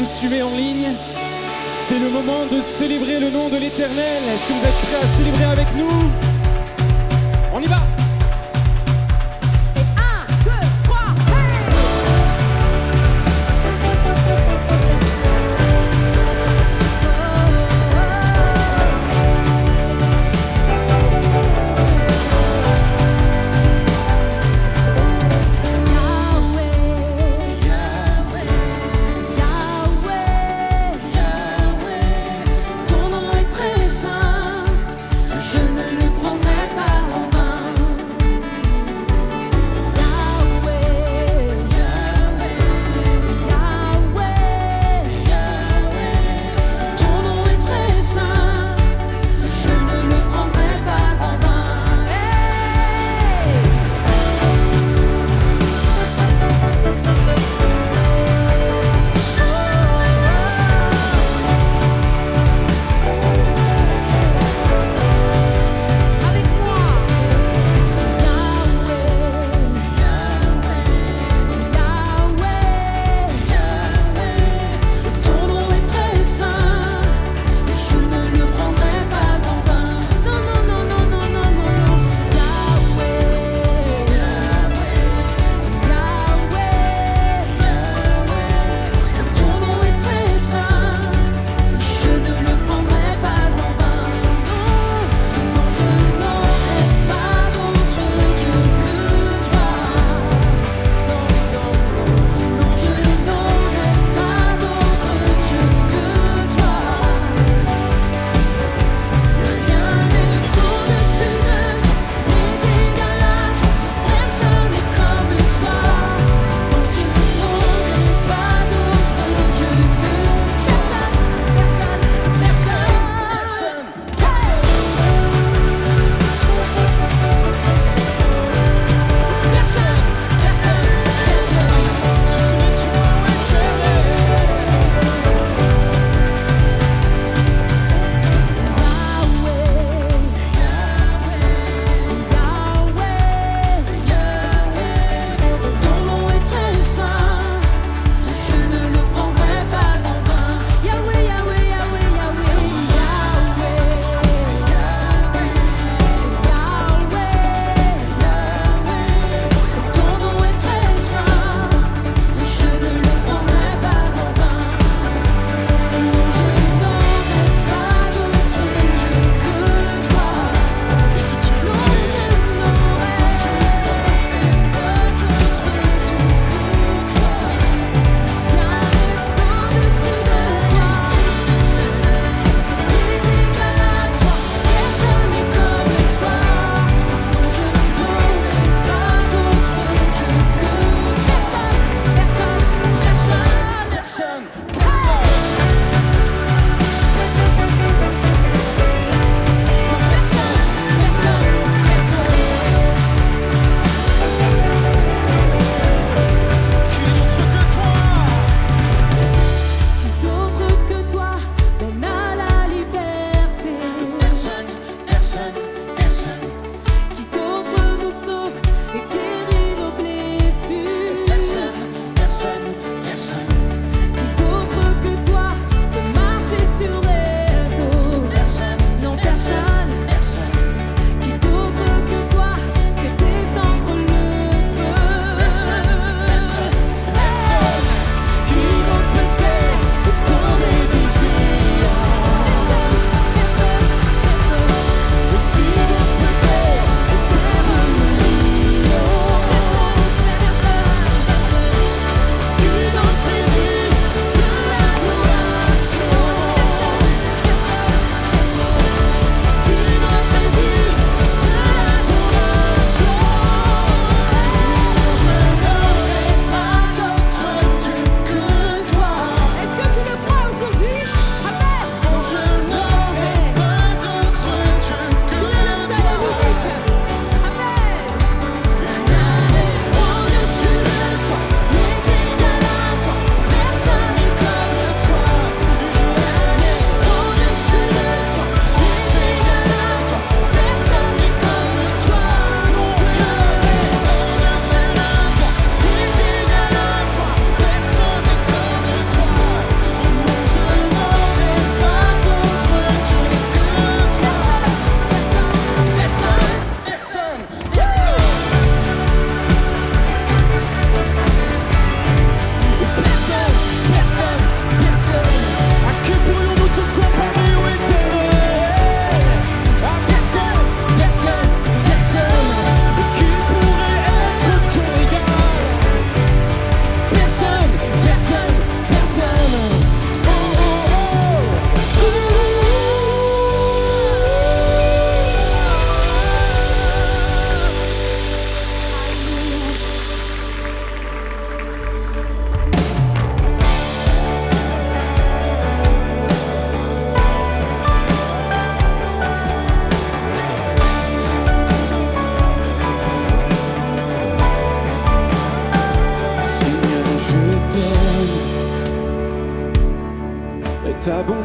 suivez en ligne. C'est le moment de célébrer le nom de l'Éternel. Est-ce que vous êtes prêts à célébrer avec nous? On y va! Ton nom est très saint, je ne le prendrai pas en main.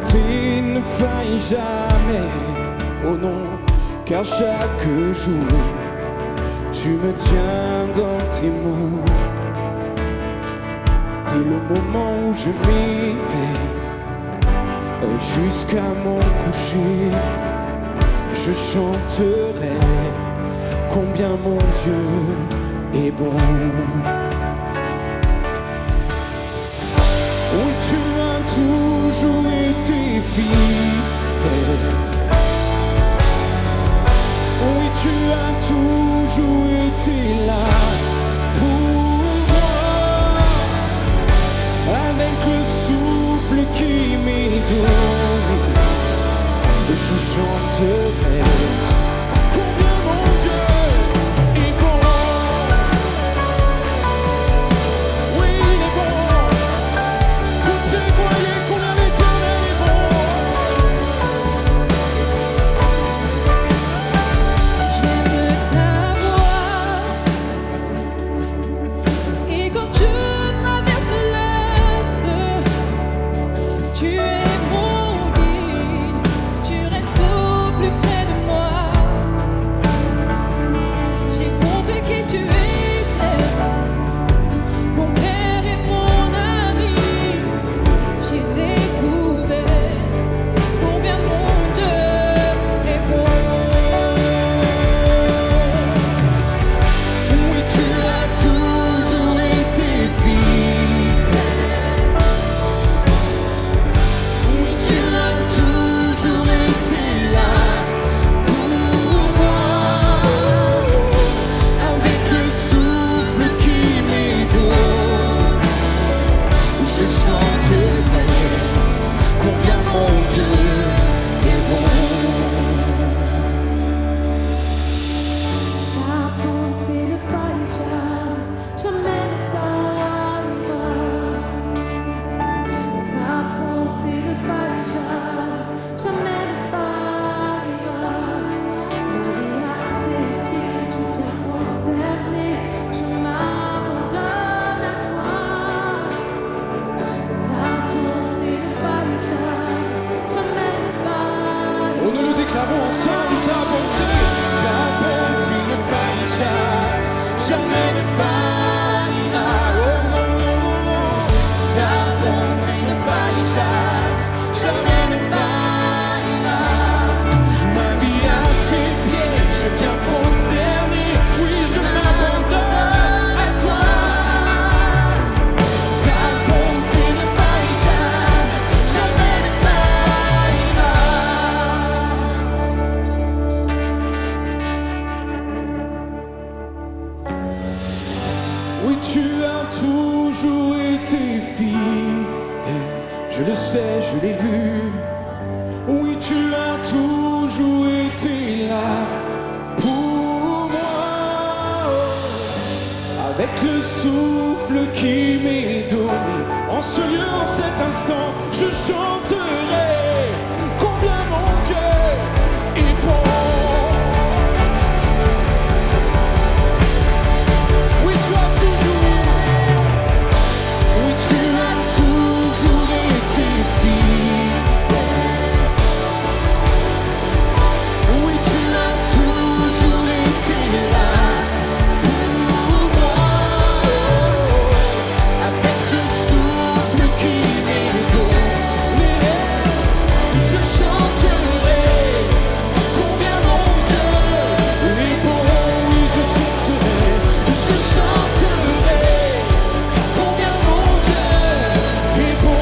bonté ne faille jamais. Oh non, car chaque jour tu me tiens dans tes mains. Dès le moment où je m'éveille jusqu'à mon coucher, je chanterai combien mon Dieu est bon. Oui, tu as toujours été fidèle. Oui, tu as toujours été là pour moi. Avec le souffle qui m'est donné, je chanterai combien mon Dieu est bon. Oui, il est bon. Tout témoigner combien l'Éternel est bon. J'aime ta voix. Et quand je traverse le feu, tu es mon guide. Tu restes au plus près de moi. J'ai compris qui tu étais, mon père et mon ami. J'ai découvert combien mon Dieu est bon. Oui, tu as toujours été fidèle. Oui, tu as toujours été là pour moi. Avec le souffle qui m'est donné, je chanterai combien mon Dieu est bon. Ta bonté ne faille jamais ne faillera. Ta bonté ne faille jamais ne faillera. Ma vie à tes pieds, je viens prosterner, je m'abandonne à toi. Ta bonté ne faille jamais ne faillera. Oh, nous le déclarons ensemble, ta bonté ne faille jamais ne faillira. Oh, oh, oh, oh. Ta bonté ne faille jamais ne faillira. Ma vie à tes pieds, je viens prosterner, oui, je m'abandonne à toi. Ta bonté ne faille jamais ne faillira. Oui, tu as toujours été fidèle. Je le sais, je l'ai vu. Oui, tu as toujours été là pour moi. Avec le souffle qui m'est donné, en ce lieu, en cet instant, je chanterai combien mon Dieu est bon. Oui, tu as toujours, oui, tu as toujours été fidèle. Oui, tu as toujours été là pour moi. Avec le souffle qui m'est donné, je chanterai combien mon Dieu est bon. Oui, je chanterai combien mon Dieu est bon.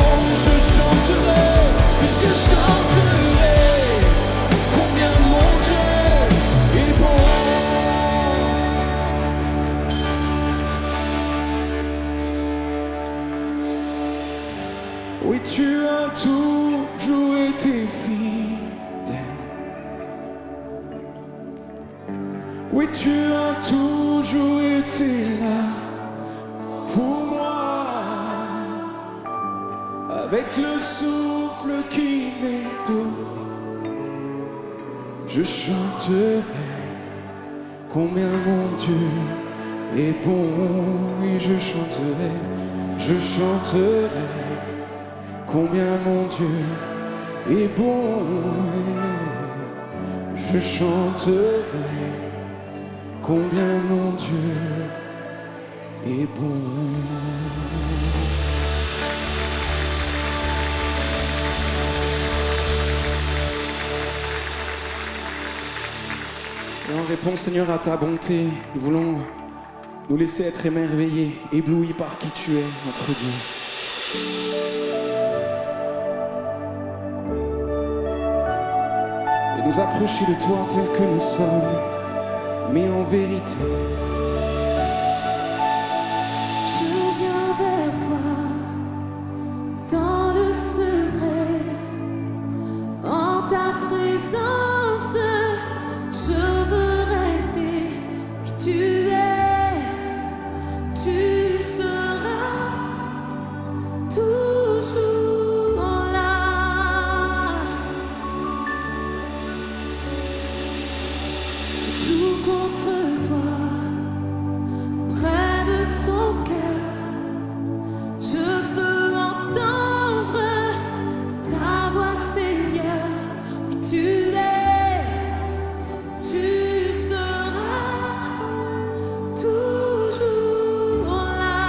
Je chanterai combien mon Dieu est bon. Oui, tu as toujours été fidèle. Oui, tu as toujours été là pour moi. Avec le souffle qui m'est donné, je chanterai combien mon Dieu est bon. Oui, je chanterai combien mon Dieu est bon. Je chanterai combien mon Dieu est bon. Et en réponse, Seigneur, à ta bonté, nous voulons nous laisser être émerveillés, éblouis par qui tu es, notre Dieu. Et nous approcher de toi tel que nous sommes, mais en vérité. Je viens vers toi dans le secret, en ta présence, je veux rester. Oui, tu es, tu seras toujours là. Et tout contre toi, près de ton cœur, je peux entendre ta voix, Seigneur. Oui, tu es, tu seras toujours là.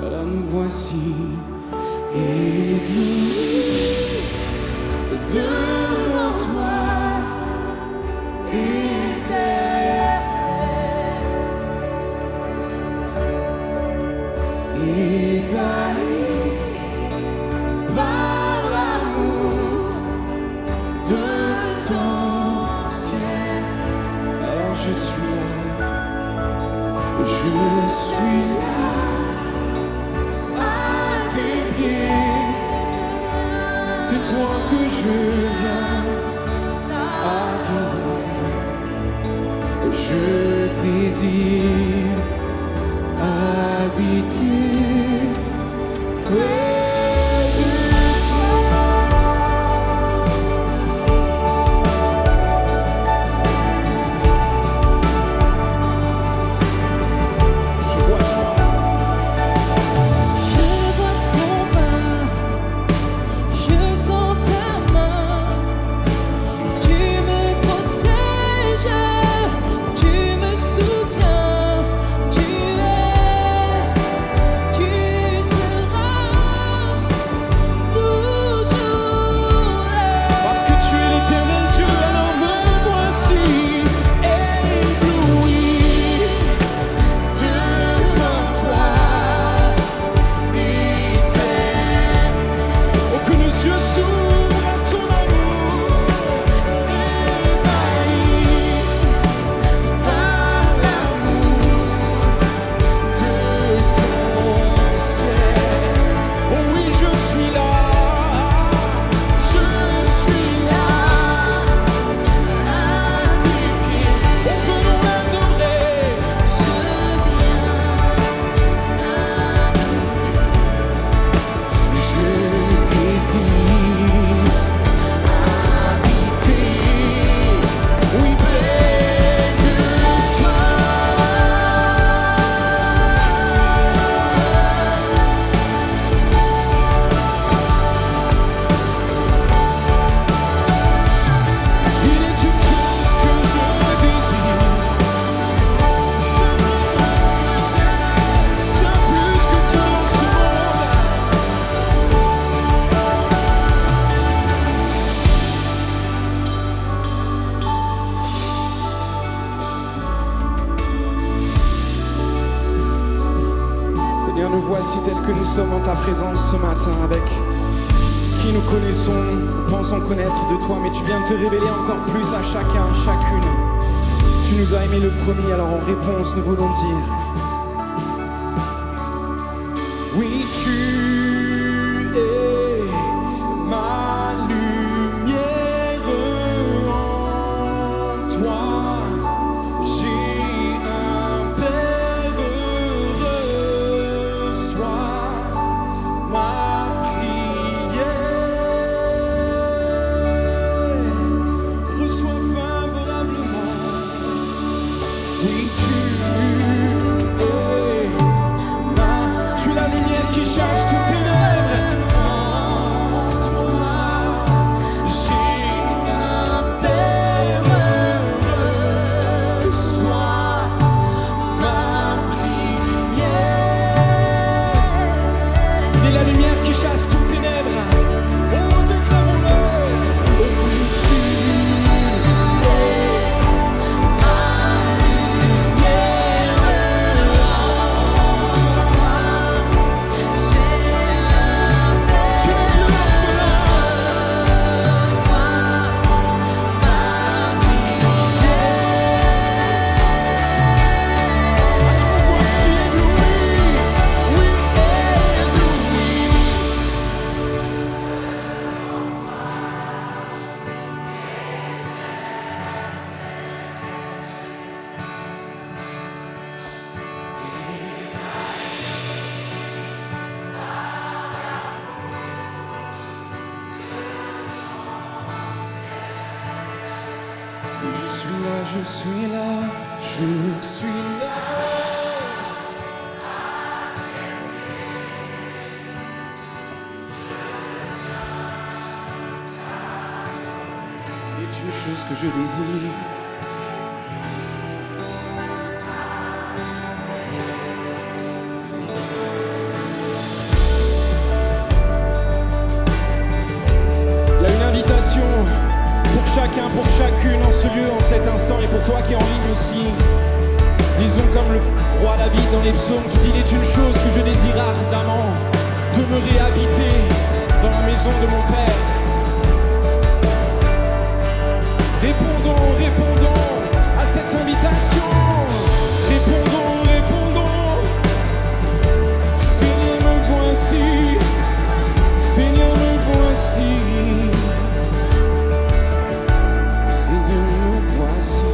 Alors nous voici éblouis devant toi, éternel, ébahi par l'amour de ton ciel. Alors je suis là à tes pieds. C'est toi que je viens adorer. Je désire habiter près de toi. Je vois ton main, Je vois ton main, je sens ta main. Tu me protèges, tu me soutiens. Tu es, tu seras toujours là. parce que tu es l'éternel Dieu. Alors me voici ébloui devant toi, éternel. Oh, que nos yeux s'ouvrent à ton amour, ébahi par l'amour de ton ciel. Oh oui, je suis là à tes pieds. On peut nous l'adorer. Je viens t'adorer. Je désire habiter, oui, près de toi. Il est une chose que je désire, ta présence éternelle, bien plus que tout en ce monde. Seigneur, nous voici tels que nous sommes en ta présence ce matin, avec qui nous connaissons, pensons connaître de toi, mais tu viens te révéler encore plus à chacun, à chacune. Tu nous as aimés le premier, alors en réponse, nous voulons dire: oui, tu es ma lumière, en toi j'ai un Père, reçois ma prière, reçois favorablement. Oui, tu es la lumière qui chasse toutes tes Je suis là, je suis là, je suis là. C'est une chose que je désire. Il y a une invitation pour chacun, pour chacune en ce lieu, en cet instant, et pour toi qui es en ligne aussi. Disons comme le roi David dans les psaumes qui dit: il est une chose que je désire ardemment, demeurer habiter dans la maison de mon Père. Répondons, répondons à cette invitation. Répondons, répondons. Seigneur, me voici. Seigneur, me voici. Seigneur, me voici.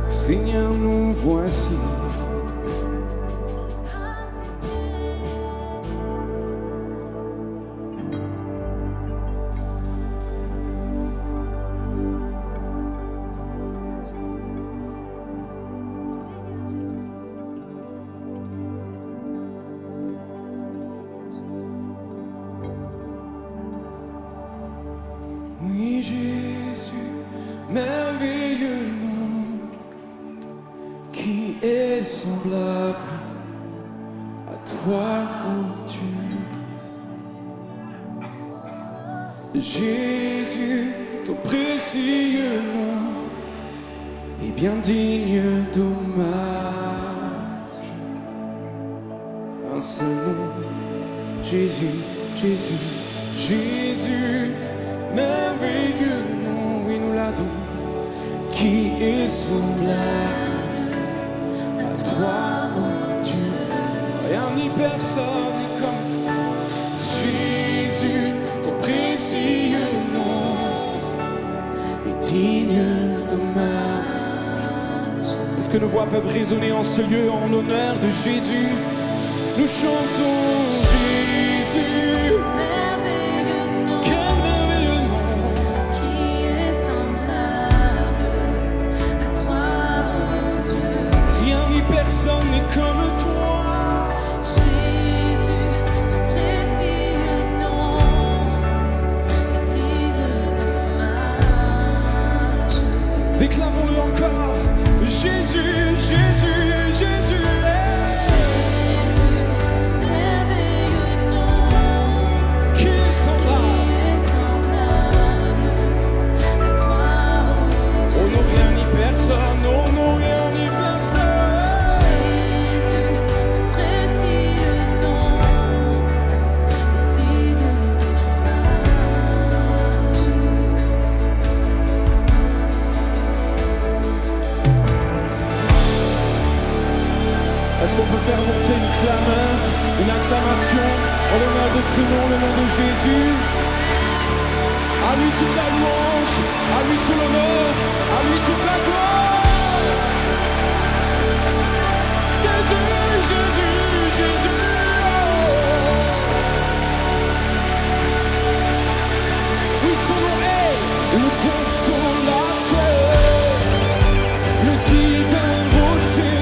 Seigneur, nous voici. Oui, Jésus, merveilleux nom, qui est semblable à toi, ô Dieu. Jésus, ton précieux nom est bien digne d'hommage. Un seul nom, Jésus, Jésus, Jésus. Merveilleux nom, oui nous l'adorons, qui est semblable à toi, oh Dieu. Rien ni personne n'est comme toi. Jésus, ton précieux nom est digne d'hommage. Est-ce que nos voix peuvent résonner en ce lieu en l'honneur de Jésus? Nous chantons Jésus. Personne n'est comme toi. Jésus, ton précieux nom est digne d'hommage. Déclarons-le encore. Jésus, Jésus, Jésus. Jésus, merveilleux nom, qui est semblable à toi, oh Dieu. Oh non, rien ni personne, oh non, rien ni personne. Est-ce qu'on peut faire monter une clameur, une acclamation en l'honneur de ce nom, le nom de Jésus? À lui toute la louange, à lui tout l'honneur, à lui toute la gloire. Jésus, Jésus, Jésus. Oui, son nom est le consolateur, le divin rocher.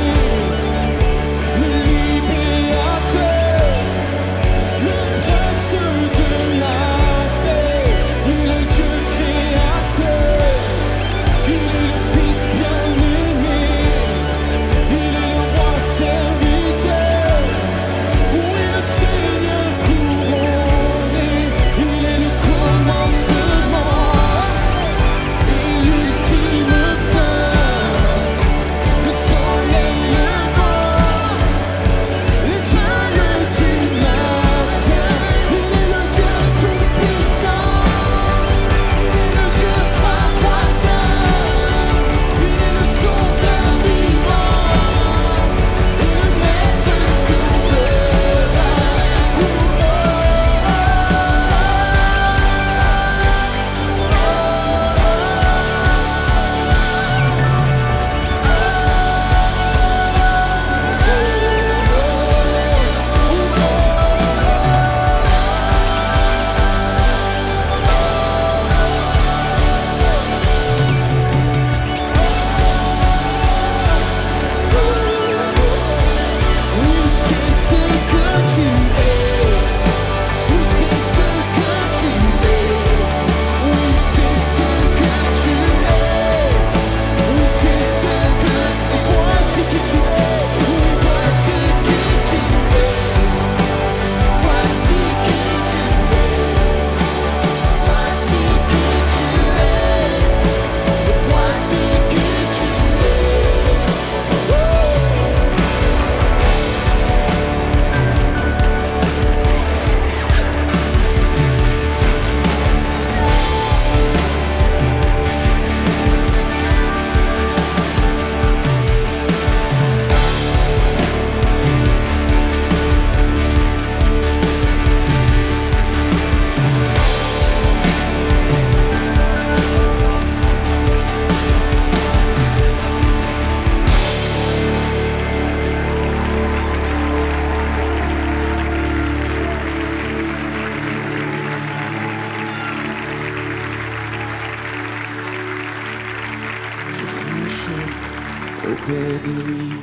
Père des nuits,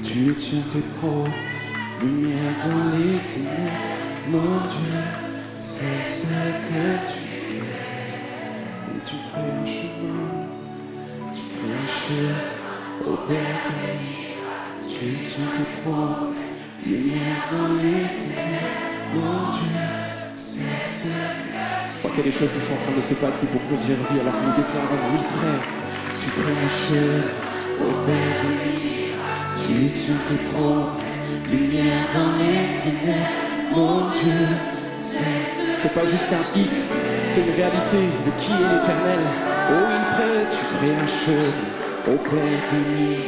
tu tiens tes promesses, lumière dans les ténèbres, mon Dieu, c'est ce que tu es. Et tu ferais un chemin, tu ferais un chemin, ô Père des nuits, tu tiens tes promesses, lumière dans les ténèbres, mon Dieu, c'est ce que... Je crois qu'il y a des choses qui sont en train de se passer pour plusieurs vies alors que nous déclarons, oui frère, tu ferais un chemin, ô Père des nuits, tu tiens tes promesses, lumière dans les ténèbres, mon Dieu, c'est pas juste un hit, c'est une réalité de qui est l'Éternel. Oh oui frère, tu ferais un chemin, ô Père des nuits,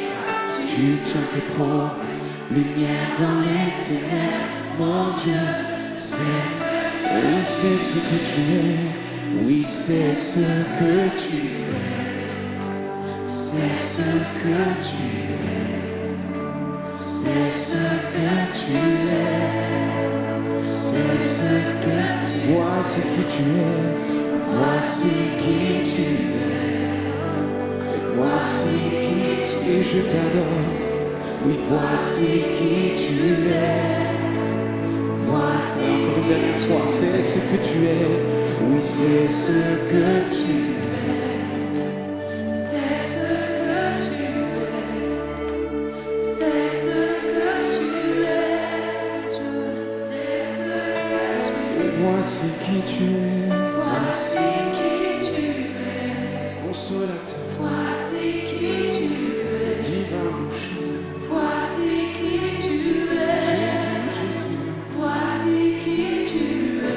tu tiens tes promesses, lumière dans les ténèbres, mon Dieu, oui, c'est ce que tu es, oui, c'est ce que tu es, c'est ce que tu es, c'est ce que tu es, c'est ce que tu es, voici qui tu es, voici qui tu es, voici qui tu es, je t'adore, oui, voici qui tu es. Voici encore une dernière fois, c'est ce que tu es, oui c'est ce que tu es, C'est ce que tu es, c'est ce que tu es, Dieu. voici qui tu es, Voici qui tu es, consolateur, voici qui tu es, divin boucher, voici qui tu es, Jésus, Jésus. voici qui tu es.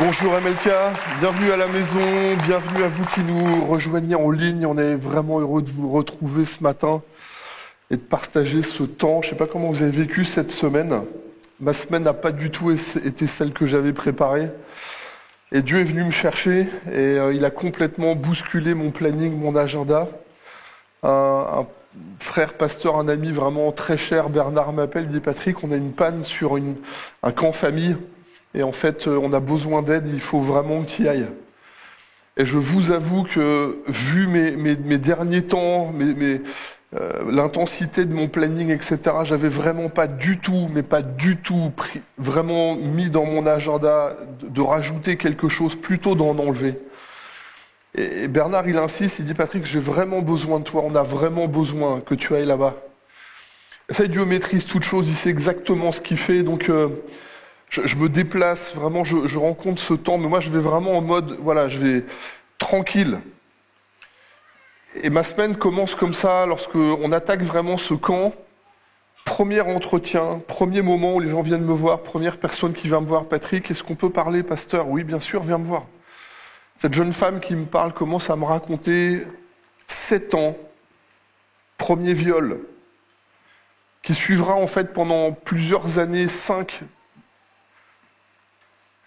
Bonjour MLK, bienvenue à la maison, bienvenue à vous qui nous rejoignez en ligne. On est vraiment heureux de vous retrouver ce matin et de partager ce temps. Je ne sais pas comment vous avez vécu cette semaine. Ma semaine n'a pas du tout été celle que j'avais préparée. Et Dieu est venu me chercher et il a complètement bousculé mon planning, mon agenda. Un frère pasteur, un ami vraiment très cher, Bernard m'appelle, il dit Patrick, on a une panne sur un camp famille. Et en fait, on a besoin d'aide, il faut vraiment que tu y ailles. Et je vous avoue que, vu mes derniers temps, l'intensité de mon planning, etc., j'avais vraiment pas du tout vraiment mis dans mon agenda de rajouter quelque chose, plutôt d'en enlever. Et Bernard, il insiste, il dit Patrick, j'ai vraiment besoin de toi, on a vraiment besoin que tu ailles là-bas. Et ça, Dieu maîtrise toutes choses, il sait exactement ce qu'il fait, donc... Je me déplace, vraiment, je rencontre ce temps, mais moi je vais vraiment en mode, voilà, je vais tranquille. Et ma semaine commence comme ça, lorsqu'on attaque vraiment ce camp. Premier entretien, premier moment où les gens viennent me voir, première personne qui vient me voir, Patrick, est-ce qu'on peut parler, pasteur? Oui, bien sûr, viens me voir. Cette jeune femme qui me parle commence à me raconter 7 ans, premier viol, qui suivra en fait pendant plusieurs années, 5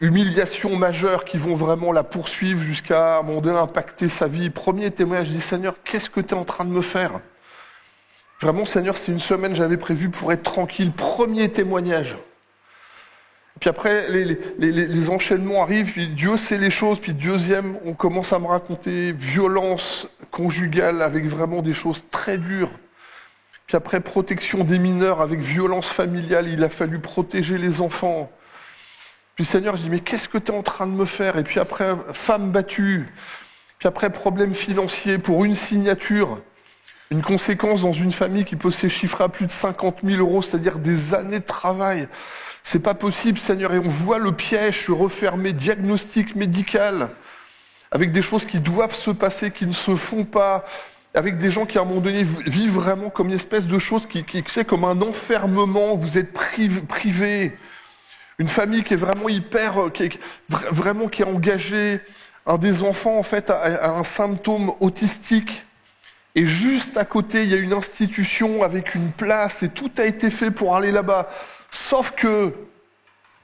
humiliations majeures qui vont vraiment la poursuivre jusqu'à un moment donné impacter sa vie. Premier témoignage, je dis Seigneur, qu'est-ce que tu es en train de me faire? Vraiment Seigneur, c'est une semaine j'avais prévu pour être tranquille. Premier témoignage. Puis après, les enchaînements arrivent, puis Dieu sait les choses, puis deuxième, on commence à me raconter violence conjugale avec vraiment des choses très dures. Puis après, protection des mineurs avec violence familiale, il a fallu protéger les enfants. Puis Seigneur, je dis, mais qu'est-ce que tu es en train de me faire? Et puis après, femme battue. Puis après, problème financier pour une signature. Une conséquence dans une famille qui peut s'échiffrer à plus de 50 000 euros, c'est-à-dire des années de travail. C'est pas possible, Seigneur. Et on voit le piège se refermer, diagnostic médical, avec des choses qui doivent se passer, qui ne se font pas, avec des gens qui, à un moment donné, vivent vraiment comme une espèce de chose qui c'est comme un enfermement. Vous êtes privés. Une famille qui est vraiment qui est engagée. Un des enfants, en fait, a un symptôme autistique. Et juste à côté, il y a une institution avec une place et tout a été fait pour aller là-bas. Sauf que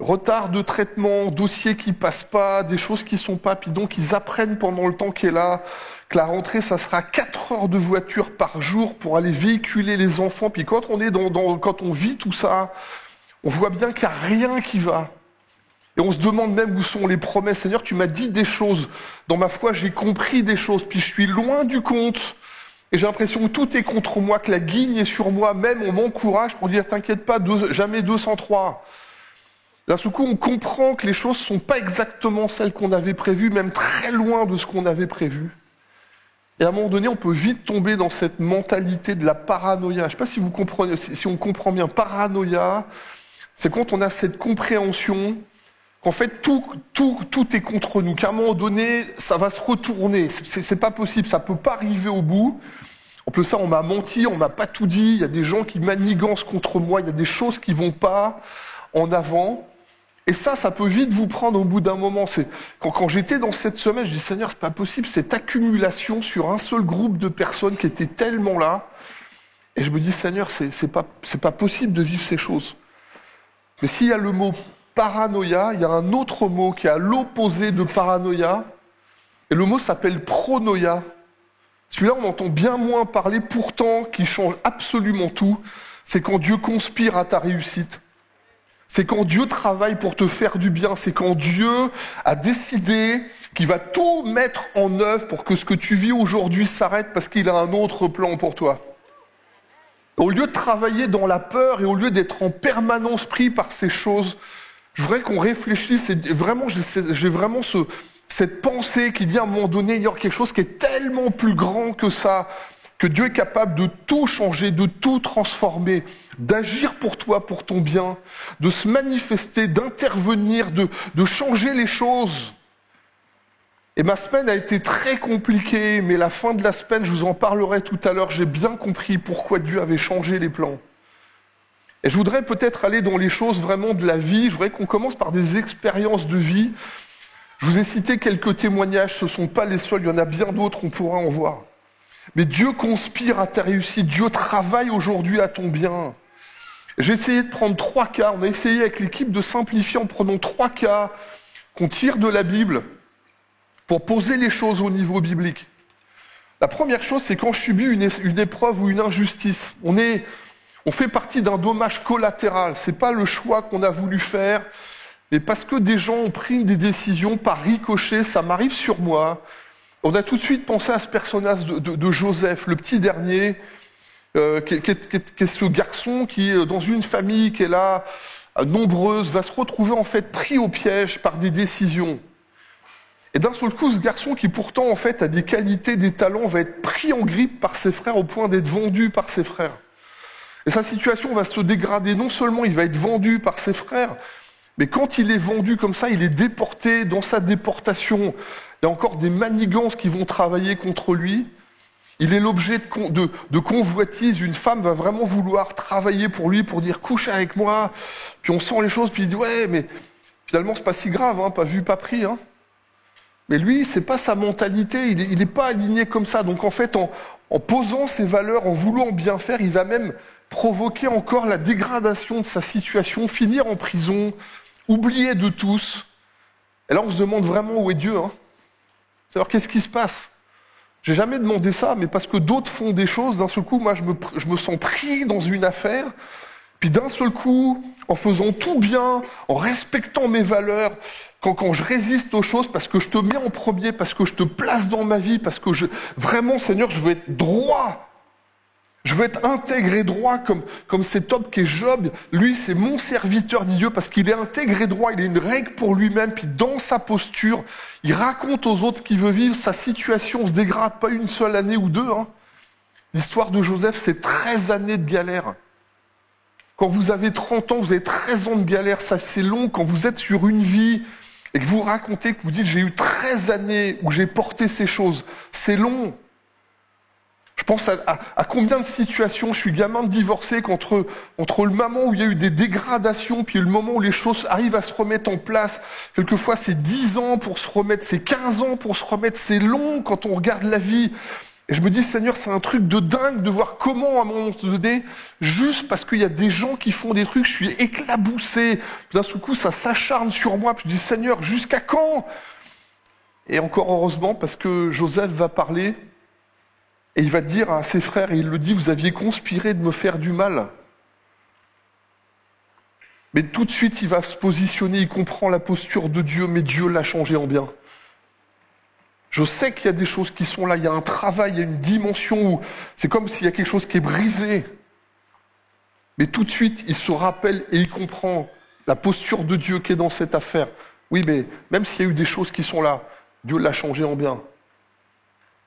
retard de traitement, dossiers qui passent pas, des choses qui sont pas, puis donc ils apprennent pendant le temps qu'il est là que la rentrée, ça sera 4 heures de voiture par jour pour aller véhiculer les enfants. Puis quand on est quand on vit tout ça, on voit bien qu'il n'y a rien qui va. Et on se demande même où sont les promesses. Seigneur, tu m'as dit des choses. Dans ma foi, j'ai compris des choses, puis je suis loin du compte. Et j'ai l'impression que tout est contre moi, que la guigne est sur moi. Même on m'encourage pour dire, t'inquiète pas, jamais 203. D'un seul coup, on comprend que les choses sont pas exactement celles qu'on avait prévues, même très loin de ce qu'on avait prévu. Et à un moment donné, on peut vite tomber dans cette mentalité de la paranoïa. Je sais pas si vous comprenez, si on comprend bien. Paranoïa, c'est quand on a cette compréhension qu'en fait, tout est contre nous, qu'à un moment donné, ça va se retourner. C'est pas possible, ça peut pas arriver au bout. En plus, ça, on m'a menti, on m'a pas tout dit, il y a des gens qui manigancent contre moi, il y a des choses qui vont pas en avant. Et ça peut vite vous prendre au bout d'un moment. Quand j'étais dans cette semaine, je dis, Seigneur, c'est pas possible, cette accumulation sur un seul groupe de personnes qui étaient tellement là. Et je me dis, Seigneur, c'est pas possible de vivre ces choses. Mais s'il y a le mot paranoïa, il y a un autre mot qui est à l'opposé de paranoïa, et le mot s'appelle pronoïa. Celui-là, on entend bien moins parler, pourtant, qui change absolument tout. C'est quand Dieu conspire à ta réussite. C'est quand Dieu travaille pour te faire du bien. C'est quand Dieu a décidé qu'il va tout mettre en œuvre pour que ce que tu vis aujourd'hui s'arrête parce qu'il a un autre plan pour toi. Au lieu de travailler dans la peur et au lieu d'être en permanence pris par ces choses, je voudrais qu'on réfléchisse. Et vraiment, j'ai vraiment cette pensée qui dit à un moment donné, il y a quelque chose qui est tellement plus grand que ça, que Dieu est capable de tout changer, de tout transformer, d'agir pour toi, pour ton bien, de se manifester, d'intervenir, de changer les choses. Et ma semaine a été très compliquée, mais la fin de la semaine, je vous en parlerai tout à l'heure, j'ai bien compris pourquoi Dieu avait changé les plans. Et je voudrais peut-être aller dans les choses vraiment de la vie. Je voudrais qu'on commence par des expériences de vie. Je vous ai cité quelques témoignages, ce ne sont pas les seuls, il y en a bien d'autres, on pourra en voir. Mais Dieu conspire à ta réussite, Dieu travaille aujourd'hui à ton bien. J'ai essayé de prendre 3 cas, on a essayé avec l'équipe de simplifier en prenant 3 cas qu'on tire de la Bible pour poser les choses au niveau biblique. La première chose, c'est quand je subis une épreuve ou une injustice. On fait partie d'un dommage collatéral. C'est pas le choix qu'on a voulu faire, mais parce que des gens ont pris des décisions par ricochet, ça m'arrive sur moi. On a tout de suite pensé à ce personnage de Joseph, le petit dernier, qui est ce garçon qui, dans une famille qui est là, nombreuse, va se retrouver en fait pris au piège par des décisions. Et d'un seul coup, ce garçon qui pourtant en fait a des qualités, des talents, va être pris en grippe par ses frères au point d'être vendu par ses frères. Et sa situation va se dégrader. Non seulement il va être vendu par ses frères, mais quand il est vendu comme ça, il est déporté. Dans sa déportation, il y a encore des manigances qui vont travailler contre lui. Il est l'objet de convoitise. Une femme va vraiment vouloir travailler pour lui, pour dire « couche avec moi ». Puis on sent les choses, puis il dit « ouais, mais finalement c'est pas si grave, hein, pas vu, pas pris hein ». Mais lui, c'est pas sa mentalité, il est pas aligné comme ça. Donc en fait, en posant ses valeurs, en voulant bien faire, il va même provoquer encore la dégradation de sa situation, finir en prison, oublié de tous. Et là, on se demande vraiment où est Dieu. C'est-à-dire, qu'est-ce qui se passe? J'ai jamais demandé ça, mais parce que d'autres font des choses, d'un seul coup, moi, je me sens pris dans une affaire. Puis d'un seul coup, en faisant tout bien, en respectant mes valeurs, quand je résiste aux choses, parce que je te mets en premier, parce que je te place dans ma vie, parce que vraiment, Seigneur, je veux être droit. Je veux être intègre et droit comme cet homme qui est Job. Lui, c'est mon serviteur, dit Dieu, parce qu'il est intègre et droit, il a une règle pour lui-même, puis dans sa posture, il raconte aux autres qu'il veut vivre, sa situation se dégrade, pas une seule année ou deux. L'histoire de Joseph, c'est 13 années de galère. Quand vous avez 30 ans, vous avez 13 ans de galère, ça c'est long. Quand vous êtes sur une vie et que vous racontez, que vous dites j'ai eu 13 années où j'ai porté ces choses, c'est long. Je pense à combien de situations, je suis gamin de divorcé, qu'entre le moment où il y a eu des dégradations, puis le moment où les choses arrivent à se remettre en place, quelquefois c'est 10 ans pour se remettre, c'est 15 ans pour se remettre, c'est long quand on regarde la vie. Et je me dis, Seigneur, c'est un truc de dingue de voir comment, à un moment donné, juste parce qu'il y a des gens qui font des trucs, je suis éclaboussé. D'un seul coup, ça s'acharne sur moi. Puis je dis, Seigneur, jusqu'à quand? Et encore heureusement, parce que Joseph va parler, et il va dire à ses frères, et il le dit, vous aviez conspiré de me faire du mal. Mais tout de suite, il va se positionner, il comprend la posture de Dieu, mais Dieu l'a changé en bien. Je sais qu'il y a des choses qui sont là, il y a un travail, il y a une dimension où c'est comme s'il y a quelque chose qui est brisé. Mais tout de suite, il se rappelle et il comprend la posture de Dieu qui est dans cette affaire. Oui, mais même s'il y a eu des choses qui sont là, Dieu l'a changé en bien.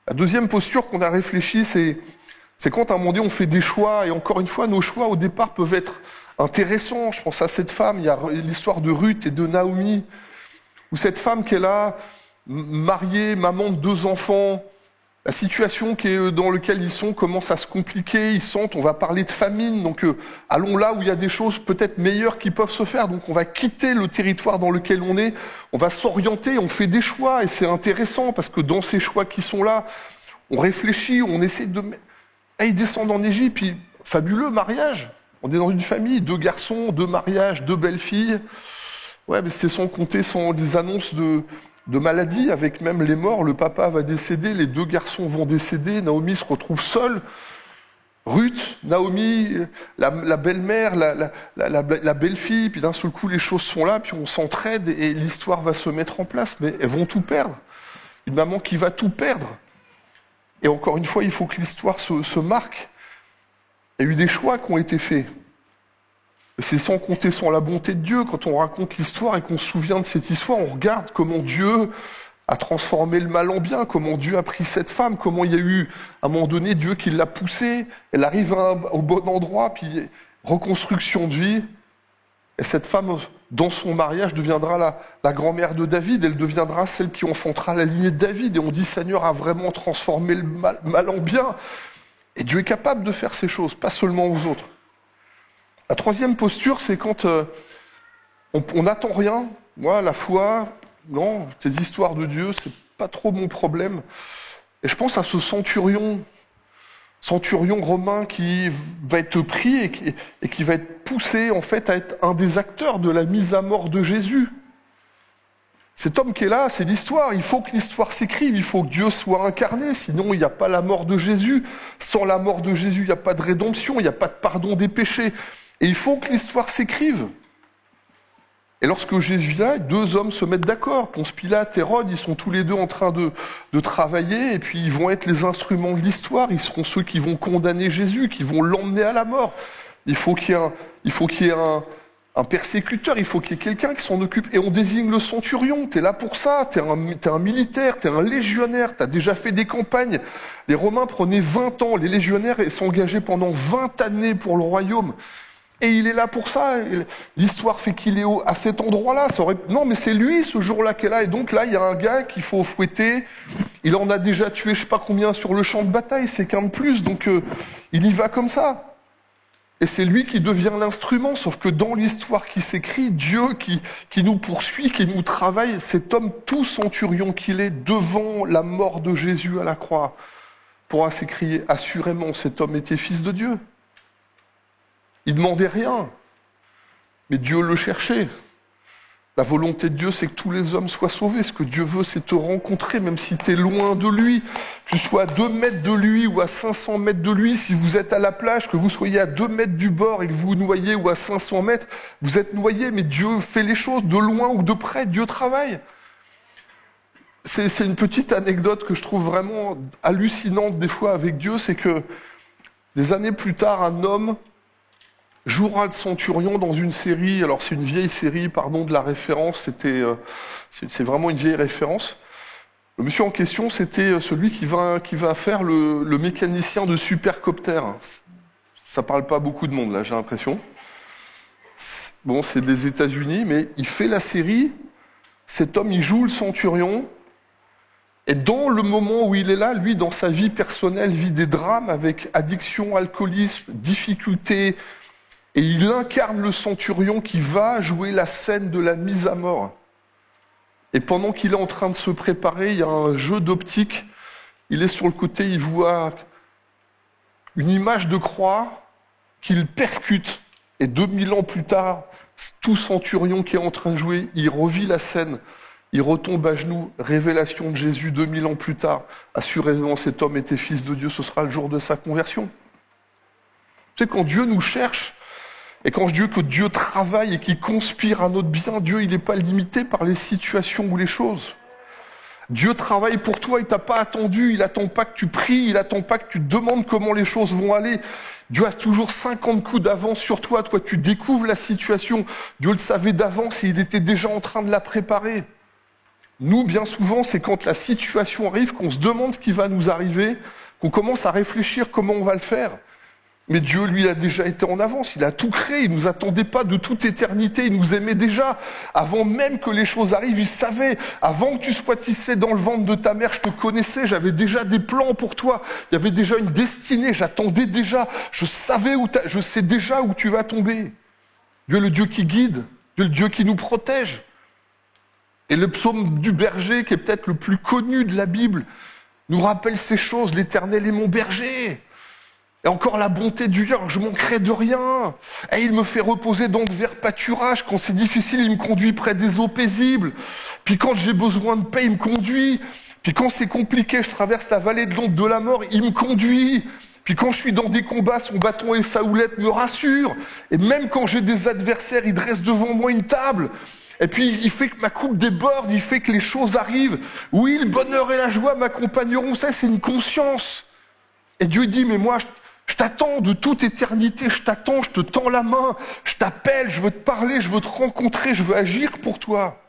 La deuxième posture qu'on a réfléchi, c'est quand à un moment donné on fait des choix, et encore une fois, nos choix au départ peuvent être intéressants. Je pense à cette femme, il y a l'histoire de Ruth et de Naomi, où cette femme qui est là, mariée, maman de 2 enfants, la situation dans laquelle ils sont commence à se compliquer, ils sentent, on va parler de famine, donc allons là où il y a des choses peut-être meilleures qui peuvent se faire, donc on va quitter le territoire dans lequel on est, on va s'orienter, on fait des choix, et c'est intéressant, parce que dans ces choix qui sont là, on réfléchit, on essaie de... Et ils descendent en Égypte, puis fabuleux mariage, on est dans une famille, 2 garçons, 2 mariages, 2 belles filles, ouais, mais c'est sans compter des annonces de maladies, avec même les morts, le papa va décéder, les 2 garçons vont décéder, Naomi se retrouve seule, Ruth, Naomi, la belle-mère, la belle-fille, puis d'un seul coup les choses sont là, puis on s'entraide et l'histoire va se mettre en place, mais elles vont tout perdre. Une maman qui va tout perdre. Et encore une fois, il faut que l'histoire se marque. Il y a eu des choix qui ont été faits. C'est sans compter sur la bonté de Dieu. Quand on raconte l'histoire et qu'on se souvient de cette histoire, on regarde comment Dieu a transformé le mal en bien, comment Dieu a pris cette femme, comment il y a eu, à un moment donné, Dieu qui l'a poussée, elle arrive au bon endroit, puis reconstruction de vie. Et cette femme, dans son mariage, deviendra la grand-mère de David, elle deviendra celle qui enfantera la lignée de David. Et on dit, Seigneur a vraiment transformé le mal en bien. Et Dieu est capable de faire ces choses, pas seulement aux autres. La troisième posture, c'est quand on n'attend rien. Moi, la foi, non, ces histoires de Dieu, c'est pas trop mon problème. Et je pense à ce centurion romain qui va être pris et qui va être poussé en fait à être un des acteurs de la mise à mort de Jésus. Cet homme qui est là, c'est l'histoire. Il faut que l'histoire s'écrive, il faut que Dieu soit incarné, sinon il n'y a pas la mort de Jésus. Sans la mort de Jésus, il n'y a pas de rédemption, il n'y a pas de pardon des péchés. Et il faut que l'histoire s'écrive. Et lorsque Jésus est là, 2 hommes se mettent d'accord. Ponce Pilate, Hérode, ils sont tous les 2 en train de travailler, et puis ils vont être les instruments de l'histoire. Ils seront ceux qui vont condamner Jésus, qui vont l'emmener à la mort. Il faut qu'il y ait un persécuteur, il faut qu'il y ait quelqu'un qui s'en occupe. Et on désigne le centurion, t'es là pour ça, t'es un militaire, t'es un légionnaire, t'as déjà fait des campagnes. Les Romains prenaient 20 ans, les légionnaires s'engageaient pendant 20 années pour le royaume. Et il est là pour ça. L'histoire fait qu'il est à cet endroit-là. Non, mais c'est lui, ce jour-là, qui est là. Et donc là, il y a un gars qu'il faut fouetter. Il en a déjà tué je sais pas combien sur le champ de bataille. C'est qu'un de plus. Donc, il y va comme ça. Et c'est lui qui devient l'instrument. Sauf que dans l'histoire qui s'écrit, Dieu qui nous poursuit, qui nous travaille, cet homme tout centurion qu'il est devant la mort de Jésus à la croix, pourra s'écrier, assurément, cet homme était fils de Dieu. Il ne demandait rien, mais Dieu le cherchait. La volonté de Dieu, c'est que tous les hommes soient sauvés. Ce que Dieu veut, c'est te rencontrer, même si tu es loin de lui. Que tu sois à 2 mètres de lui ou à 500 mètres de lui. Si vous êtes à la plage, que vous soyez à 2 mètres du bord et que vous vous noyez, ou à 500 mètres, vous êtes noyé, mais Dieu fait les choses de loin ou de près. Dieu travaille. C'est une petite anecdote que je trouve vraiment hallucinante des fois avec Dieu, c'est que des années plus tard, un homme jouera le centurion dans une série, alors c'est une vieille série, pardon de la référence, c'est vraiment une vieille référence. Le monsieur en question, c'était celui qui va faire le mécanicien de supercopter. Ça parle pas à beaucoup de monde là, j'ai l'impression. Bon, c'est des États-Unis, mais il fait la série, cet homme il joue le centurion, Et dans le moment où il est là, lui, dans sa vie personnelle, vit des drames avec addiction, alcoolisme, difficultés. Et il incarne le centurion qui va jouer la scène de la mise à mort. Et pendant qu'il est en train de se préparer, il y a un jeu d'optique. Il est sur le côté, il voit une image de croix qu'il percute. Et 2000 ans plus tard, tout centurion qui est en train de jouer, il revit la scène. Il retombe à genoux, révélation de Jésus 2000 ans plus tard. Assurément, cet homme était fils de Dieu, ce sera le jour de sa conversion. Tu sais, quand Dieu nous cherche, et quand je dis que Dieu travaille et qu'il conspire à notre bien, Dieu, il n'est pas limité par les situations ou les choses. Dieu travaille pour toi, il t'a pas attendu, il n'attend pas que tu pries, il n'attend pas que tu te demandes comment les choses vont aller. Dieu a toujours 50 coups d'avance sur toi, toi tu découvres la situation. Dieu le savait d'avance et il était déjà en train de la préparer. Nous, bien souvent, c'est quand la situation arrive qu'on se demande ce qui va nous arriver, qu'on commence à réfléchir comment on va le faire. Mais Dieu, lui, a déjà été en avance, il a tout créé, il ne nous attendait pas de toute éternité, il nous aimait déjà. Avant même que les choses arrivent, il savait. Avant que tu sois tissé dans le ventre de ta mère, je te connaissais, j'avais déjà des plans pour toi. Il y avait déjà une destinée, j'attendais déjà, je sais déjà où tu vas tomber. Dieu est le Dieu qui guide, Dieu est le Dieu qui nous protège. Et le psaume du berger, qui est peut-être le plus connu de la Bible, nous rappelle ces choses. L'Éternel est mon berger. Et encore la bonté du Dieu, je manquerai de rien. Et il me fait reposer dans de verts pâturages. Quand c'est difficile, il me conduit près des eaux paisibles. Puis quand j'ai besoin de paix, il me conduit. Puis quand c'est compliqué, je traverse la vallée de l'ombre de la mort, il me conduit. Puis quand je suis dans des combats, son bâton et sa houlette me rassurent. Et même quand j'ai des adversaires, il dresse devant moi une table. Et puis, il fait que ma coupe déborde, il fait que les choses arrivent. Oui, le bonheur et la joie m'accompagneront. Ça, c'est une conscience. Et Dieu dit, mais moi, je t'attends de toute éternité. Je t'attends, je te tends la main. Je t'appelle, je veux te parler, je veux te rencontrer, je veux agir pour toi.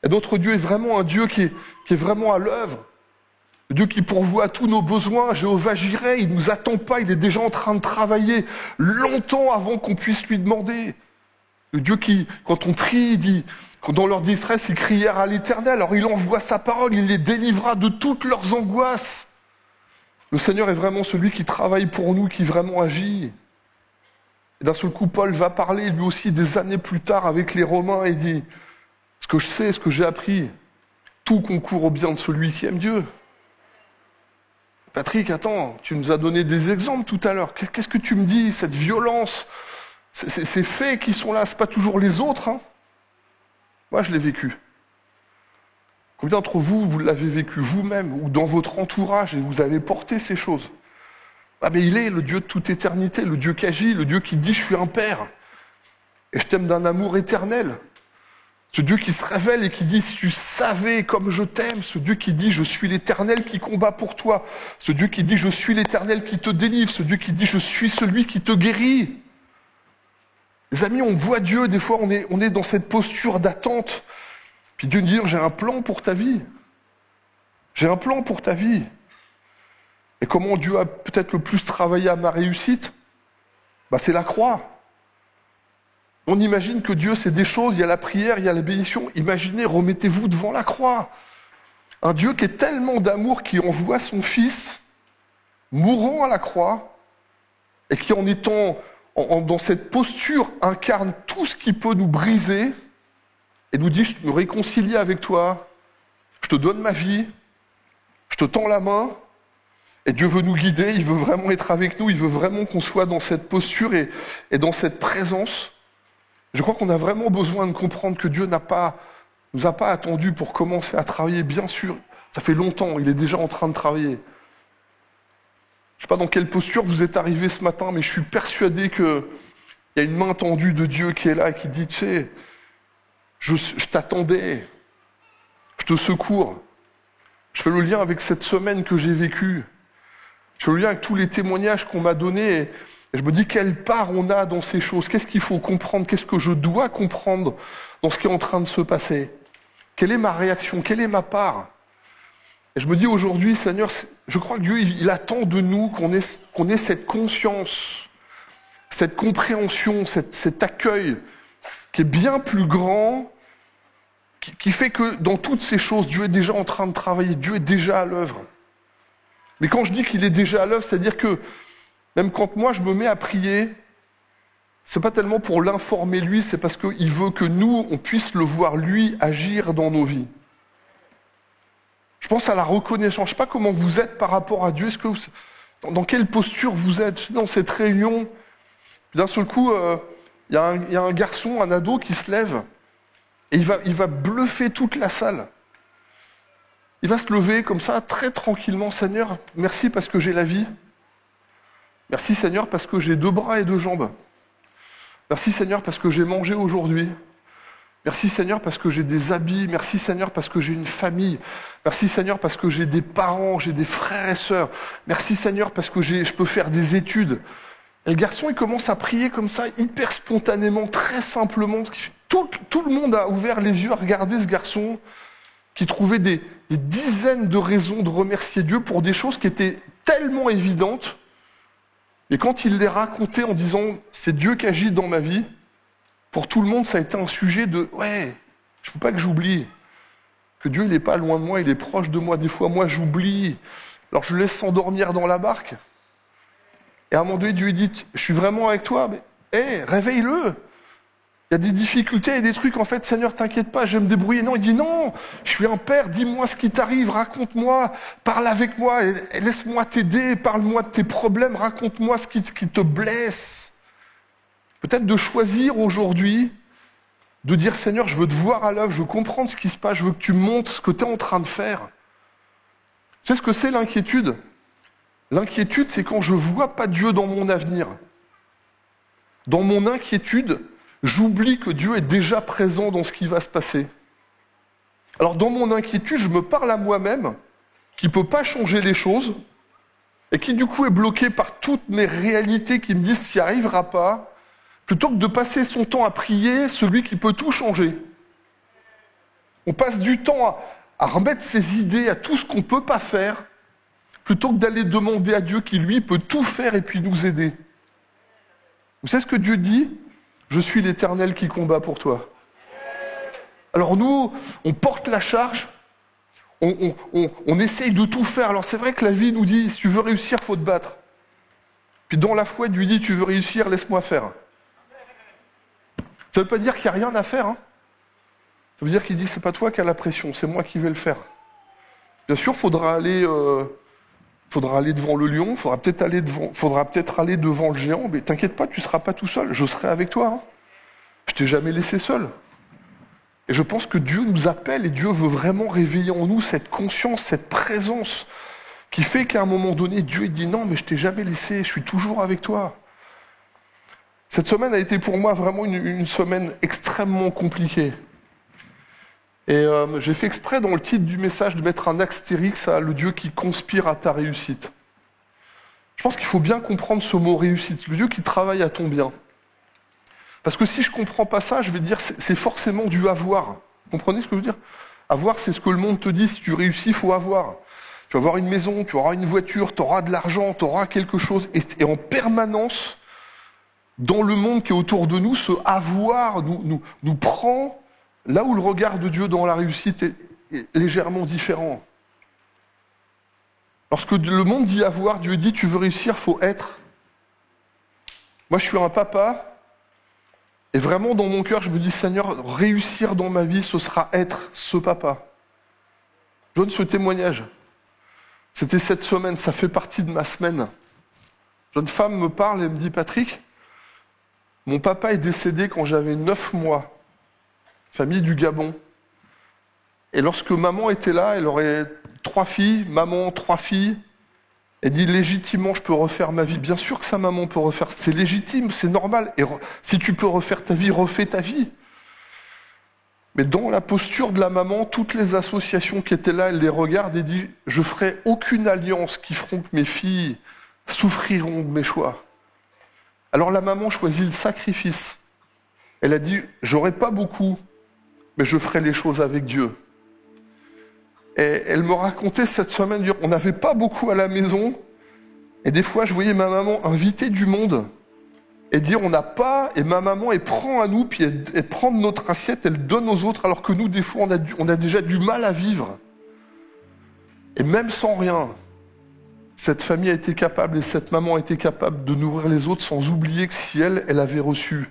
Et notre Dieu est vraiment un Dieu qui est vraiment à l'œuvre. Le Dieu qui pourvoit à tous nos besoins. Jéhovah Jireh, il ne nous attend pas, il est déjà en train de travailler longtemps avant qu'on puisse lui demander. Le Dieu qui, quand on prie, dit, dans leur détresse, ils crièrent à l'Éternel. Alors il envoie sa parole, il les délivrera de toutes leurs angoisses. Le Seigneur est vraiment celui qui travaille pour nous, qui vraiment agit. Et d'un seul coup, Paul va parler, lui aussi, des années plus tard avec les Romains, et dit, ce que je sais, ce que j'ai appris, tout concourt au bien de celui qui aime Dieu. Patrick, attends, tu nous as donné des exemples tout à l'heure. Qu'est-ce que tu me dis, cette violence ? Ces faits qui sont là, c'est pas toujours les autres. Hein. Moi, je l'ai vécu. Combien d'entre vous, vous l'avez vécu vous-même ou dans votre entourage et vous avez porté ces choses? Ah, mais il est le Dieu de toute éternité, le Dieu qui agit, le Dieu qui dit « je suis un père et je t'aime d'un amour éternel ». Ce Dieu qui se révèle et qui dit « si tu savais comme je t'aime », ce Dieu qui dit « je suis l'Éternel qui combat pour toi », ce Dieu qui dit « je suis l'Éternel qui te délivre », ce Dieu qui dit « je suis celui qui te guérit ». Les amis, on voit Dieu, des fois on est dans cette posture d'attente. Puis Dieu nous dit, j'ai un plan pour ta vie. J'ai un plan pour ta vie. Et comment Dieu a peut-être le plus travaillé à ma réussite? C'est la croix. On imagine que Dieu, c'est des choses, il y a la prière, il y a la bénédiction. Imaginez, remettez-vous devant la croix. Un Dieu qui est tellement d'amour, qui envoie son Fils, mourant à la croix, et qui en étant dans cette posture, incarne tout ce qui peut nous briser et nous dit, je me réconcilie avec toi, je te donne ma vie, je te tends la main, et Dieu veut nous guider, il veut vraiment être avec nous, il veut vraiment qu'on soit dans cette posture et dans cette présence. Je crois qu'on a vraiment besoin de comprendre que Dieu nous a pas attendus pour commencer à travailler, bien sûr. Ça fait longtemps, il est déjà en train de travailler. Je ne sais pas dans quelle posture vous êtes arrivés ce matin, mais je suis persuadé qu'il y a une main tendue de Dieu qui est là et qui dit, tu sais, je t'attendais, je te secours. Je fais le lien avec cette semaine que j'ai vécue. Je fais le lien avec tous les témoignages qu'on m'a donnés. Et je me dis, quelle part on a dans ces choses? Qu'est-ce qu'il faut comprendre? Qu'est-ce que je dois comprendre dans ce qui est en train de se passer? Quelle est ma réaction? Quelle est ma part? Et je me dis aujourd'hui, Seigneur, je crois que Dieu, il attend de nous qu'on ait cette conscience, cette compréhension, cet accueil qui est bien plus grand qui fait que dans toutes ces choses, Dieu est déjà en train de travailler, Dieu est déjà à l'œuvre. Mais quand je dis qu'il est déjà à l'œuvre, c'est-à-dire que même quand moi je me mets à prier, c'est pas tellement pour l'informer lui, c'est parce qu'il veut que nous, on puisse le voir lui agir dans nos vies. Je pense à la reconnaissance. Je sais pas comment vous êtes par rapport à Dieu. Est-ce que dans quelle posture vous êtes dans cette réunion? D'un seul coup, il y a un garçon, un ado qui se lève et il va bluffer toute la salle. Il va se lever comme ça, très tranquillement. Seigneur, merci parce que j'ai la vie. Merci Seigneur parce que j'ai 2 bras et 2 jambes. Merci Seigneur parce que j'ai mangé aujourd'hui. Merci Seigneur parce que j'ai des habits. Merci Seigneur parce que j'ai une famille. Merci Seigneur parce que j'ai des parents, j'ai des frères et sœurs. Merci Seigneur parce que je peux faire des études. Et le garçon, il commence à prier comme ça, hyper spontanément, très simplement. Tout le monde a ouvert les yeux à regarder ce garçon qui trouvait des dizaines de raisons de remercier Dieu pour des choses qui étaient tellement évidentes. Et quand il les racontait en disant « c'est Dieu qui agit dans ma vie », pour tout le monde, ça a été un sujet de « ouais, je ne veux pas que j'oublie, que Dieu il n'est pas loin de moi, il est proche de moi. Des fois, moi, j'oublie. Alors je le laisse s'endormir dans la barque. » Et à un moment donné, Dieu lui dit « je suis vraiment avec toi, mais réveille-le. Il y a des difficultés et des trucs, en fait, Seigneur, t'inquiète pas, je vais me débrouiller. » Non, il dit « non, je suis un père, dis-moi ce qui t'arrive, raconte-moi, parle avec moi, et laisse-moi t'aider, parle-moi de tes problèmes, raconte-moi ce qui te blesse. » Peut-être de choisir aujourd'hui, de dire « Seigneur, je veux te voir à l'œuvre, je veux comprendre ce qui se passe, je veux que tu montres ce que tu es en train de faire. » Tu sais ce que c'est l'inquiétude ? L'inquiétude, c'est quand je ne vois pas Dieu dans mon avenir. Dans mon inquiétude, j'oublie que Dieu est déjà présent dans ce qui va se passer. Alors dans mon inquiétude, je me parle à moi-même, qui ne peut pas changer les choses, et qui du coup est bloqué par toutes mes réalités qui me disent « tu n'y arriveras pas », plutôt que de passer son temps à prier celui qui peut tout changer. On passe du temps à remettre ses idées à tout ce qu'on ne peut pas faire, plutôt que d'aller demander à Dieu qui, lui, peut tout faire et puis nous aider. Vous savez ce que Dieu dit ? Je suis l'Éternel qui combat pour toi. Alors nous, on porte la charge, on essaye de tout faire. Alors c'est vrai que la vie nous dit, si tu veux réussir, il faut te battre. Puis dans la foi, Dieu dit, tu veux réussir, laisse-moi faire. Ça ne veut pas dire qu'il n'y a rien à faire. Ça veut dire qu'il dit, c'est pas toi qui as la pression, c'est moi qui vais le faire. Bien sûr, faudra aller devant le lion, faudra peut-être aller devant le géant, mais t'inquiète pas, tu ne seras pas tout seul, je serai avec toi. Je t'ai jamais laissé seul. Et je pense que Dieu nous appelle et Dieu veut vraiment réveiller en nous cette conscience, cette présence qui fait qu'à un moment donné, Dieu dit non, mais je t'ai jamais laissé, je suis toujours avec toi. Cette semaine a été pour moi vraiment une semaine extrêmement compliquée. Et j'ai fait exprès dans le titre du message de mettre un astérix à le Dieu qui conspire à ta réussite. Je pense qu'il faut bien comprendre ce mot réussite, le Dieu qui travaille à ton bien. Parce que si je ne comprends pas ça, je vais dire c'est forcément du avoir. Vous comprenez ce que je veux dire ? Avoir, c'est ce que le monde te dit, si tu réussis, il faut avoir. Tu vas avoir une maison, tu auras une voiture, tu auras de l'argent, tu auras quelque chose. Et en permanence, dans le monde qui est autour de nous, ce avoir nous prend là où le regard de Dieu dans la réussite est légèrement différent. Lorsque le monde dit avoir, Dieu dit tu veux réussir, il faut être. Moi je suis un papa, et vraiment dans mon cœur je me dis Seigneur, réussir dans ma vie, ce sera être ce papa. Je donne ce témoignage. C'était cette semaine, ça fait partie de ma semaine. Une jeune femme me parle et me dit Patrick, mon papa est décédé quand j'avais 9 mois. Famille du Gabon. Et lorsque maman était là, elle aurait 3 filles, maman, 3 filles. Elle dit légitimement, je peux refaire ma vie. Bien sûr que sa maman peut refaire. C'est légitime, c'est normal. Et si tu peux refaire ta vie, refais ta vie. Mais dans la posture de la maman, toutes les associations qui étaient là, elle les regarde et dit je ferai aucune alliance qui feront que mes filles souffriront de mes choix. Alors la maman choisit le sacrifice. Elle a dit j'aurai pas beaucoup, mais je ferai les choses avec Dieu. Et elle me racontait cette semaine, on n'avait pas beaucoup à la maison, et des fois je voyais ma maman inviter du monde, et dire on n'a pas, et ma maman, elle prend à nous, puis elle prend de notre assiette, elle donne aux autres, alors que nous, des fois, on a déjà du mal à vivre. Et même sans rien, cette famille a été capable, et cette maman a été capable de nourrir les autres, sans oublier que si elle avait reçu,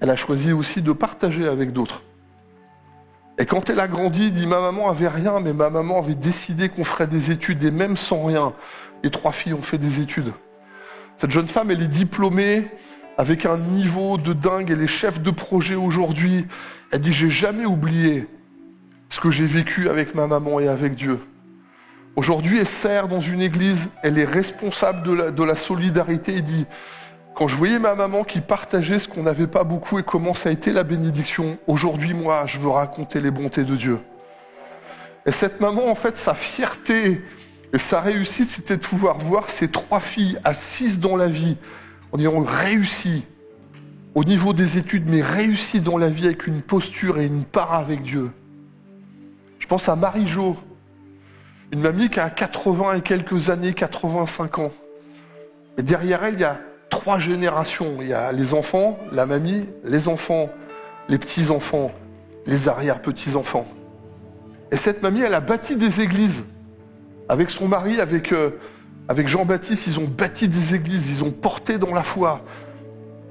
elle a choisi aussi de partager avec d'autres. Et quand elle a grandi, dit ma maman avait rien, mais ma maman avait décidé qu'on ferait des études, et même sans rien, les 3 filles ont fait des études. Cette jeune femme, elle est diplômée, avec un niveau de dingue, elle est chef de projet aujourd'hui. Elle dit, j'ai jamais oublié ce que j'ai vécu avec ma maman et avec Dieu. Aujourd'hui, elle sert dans une église, elle est responsable de la solidarité. Elle dit, quand je voyais ma maman qui partageait ce qu'on n'avait pas beaucoup et comment ça a été la bénédiction, aujourd'hui, moi, je veux raconter les bontés de Dieu. Et cette maman, en fait, sa fierté et sa réussite, c'était de pouvoir voir ses 3 filles assises dans la vie, en ayant réussi au niveau des études, mais réussi dans la vie avec une posture et une part avec Dieu. Je pense à Marie-Jo, une mamie qui a 80 et quelques années, 85 ans. Et derrière elle, il y a 3 générations. Il y a les enfants, la mamie, les enfants, les petits-enfants, les arrière-petits-enfants. Et cette mamie, elle a bâti des églises. Avec son mari, avec Jean-Baptiste, ils ont bâti des églises, ils ont porté dans la foi.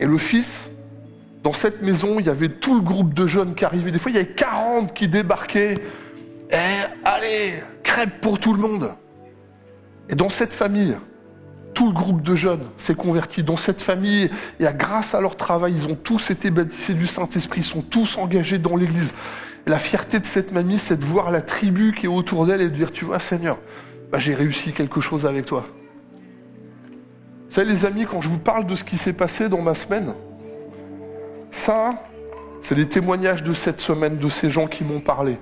Et le fils, dans cette maison, il y avait tout le groupe de jeunes qui arrivaient. Des fois, il y avait 40 qui débarquaient. Et allez, crêpes pour tout le monde. Et dans cette famille, tout le groupe de jeunes s'est converti. Dans cette famille, et grâce à leur travail, ils ont tous été baptisés du Saint-Esprit, ils sont tous engagés dans l'église. Et la fierté de cette mamie, c'est de voir la tribu qui est autour d'elle et de dire, tu vois, Seigneur, j'ai réussi quelque chose avec toi. Vous savez, les amis, quand je vous parle de ce qui s'est passé dans ma semaine, ça, c'est les témoignages de cette semaine, de ces gens qui m'ont parlé.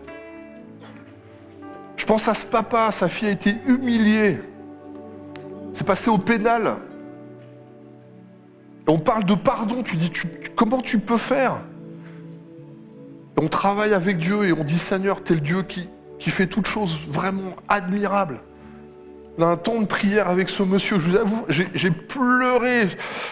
Je pense à ce papa, sa fille a été humiliée. C'est passé au pénal. Et on parle de pardon, tu dis, comment tu peux faire? Et on travaille avec Dieu et on dit, Seigneur, t'es le Dieu qui fait toutes choses vraiment admirables. On a un temps de prière avec ce monsieur, je vous avoue, j'ai pleuré,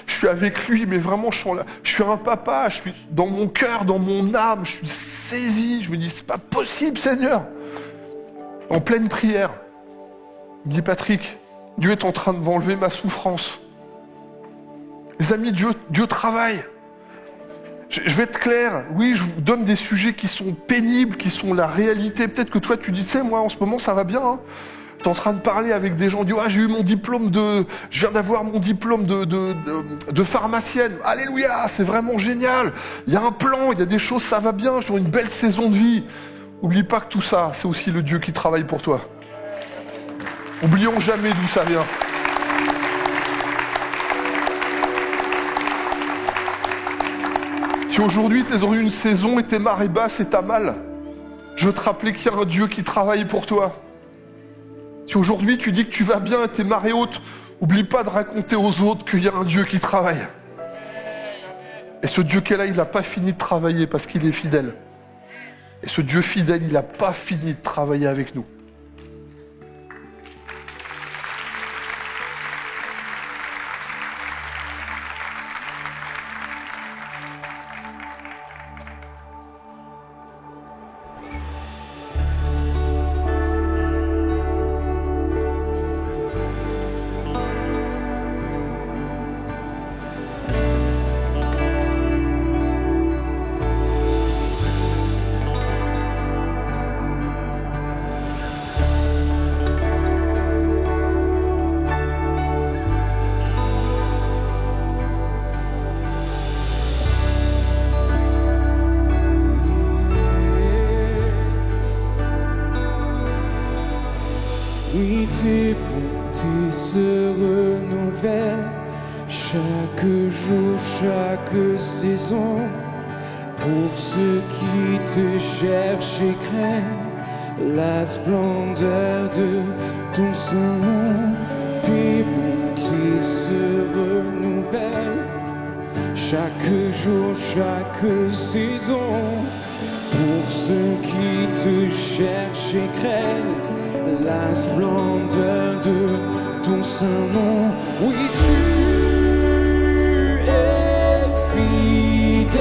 je suis avec lui, mais vraiment, je suis un papa, je suis dans mon cœur, dans mon âme, je suis saisi, je me dis, c'est pas possible, Seigneur. En pleine prière, il me dit, Patrick, Dieu est en train de m'enlever ma souffrance. Les amis, Dieu travaille. Je vais être clair, oui, je vous donne des sujets qui sont pénibles, qui sont la réalité. Peut-être que toi, tu dis, tu sais, moi, en ce moment, ça va bien, hein. Tu es en train de parler avec des gens, dis, ah, j'ai eu mon diplôme je viens d'avoir mon diplôme de pharmacienne. Alléluia, c'est vraiment génial. Il y a un plan, il y a des choses, ça va bien, j'ai une belle saison de vie. N'oublie pas que tout ça, c'est aussi le Dieu qui travaille pour toi. Oublions jamais d'où ça vient. Si aujourd'hui tu es dans une saison et t'es marée basse et t'as mal, je veux te rappeler qu'il y a un Dieu qui travaille pour toi. Si aujourd'hui tu dis que tu vas bien et t'es marée haute, oublie pas de raconter aux autres qu'il y a un Dieu qui travaille. Et ce Dieu qui est là, il n'a pas fini de travailler parce qu'il est fidèle. Et ce Dieu fidèle, il n'a pas fini de travailler avec nous. Oui, tes bontés se renouvellent chaque jour, chaque saison. Pour ceux qui te cherchent et craignent la splendeur de ton Saint-Nom. Tes bontés se renouvellent chaque jour, chaque saison. Pour ceux qui te cherchent et craignent la splendeur de ton Saint-Nom. Oui, tu es fidèle.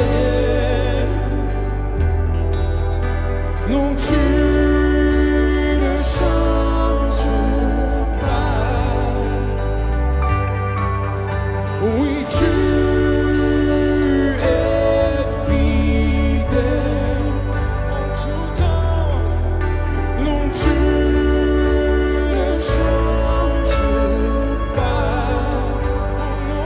Non, tu ne changes pas. Oui, tu es fidèle en tout temps. Non, tu ne changes pas. Oh, non,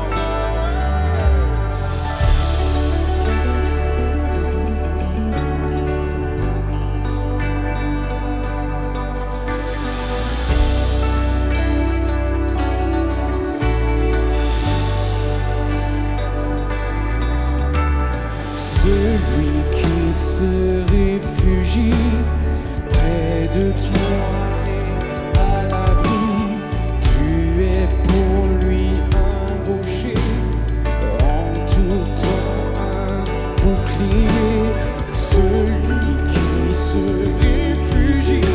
celui qui se réfugie près de toi et à l'abri, tu es pour lui un rocher, en tout temps un bouclier. Celui qui se réfugie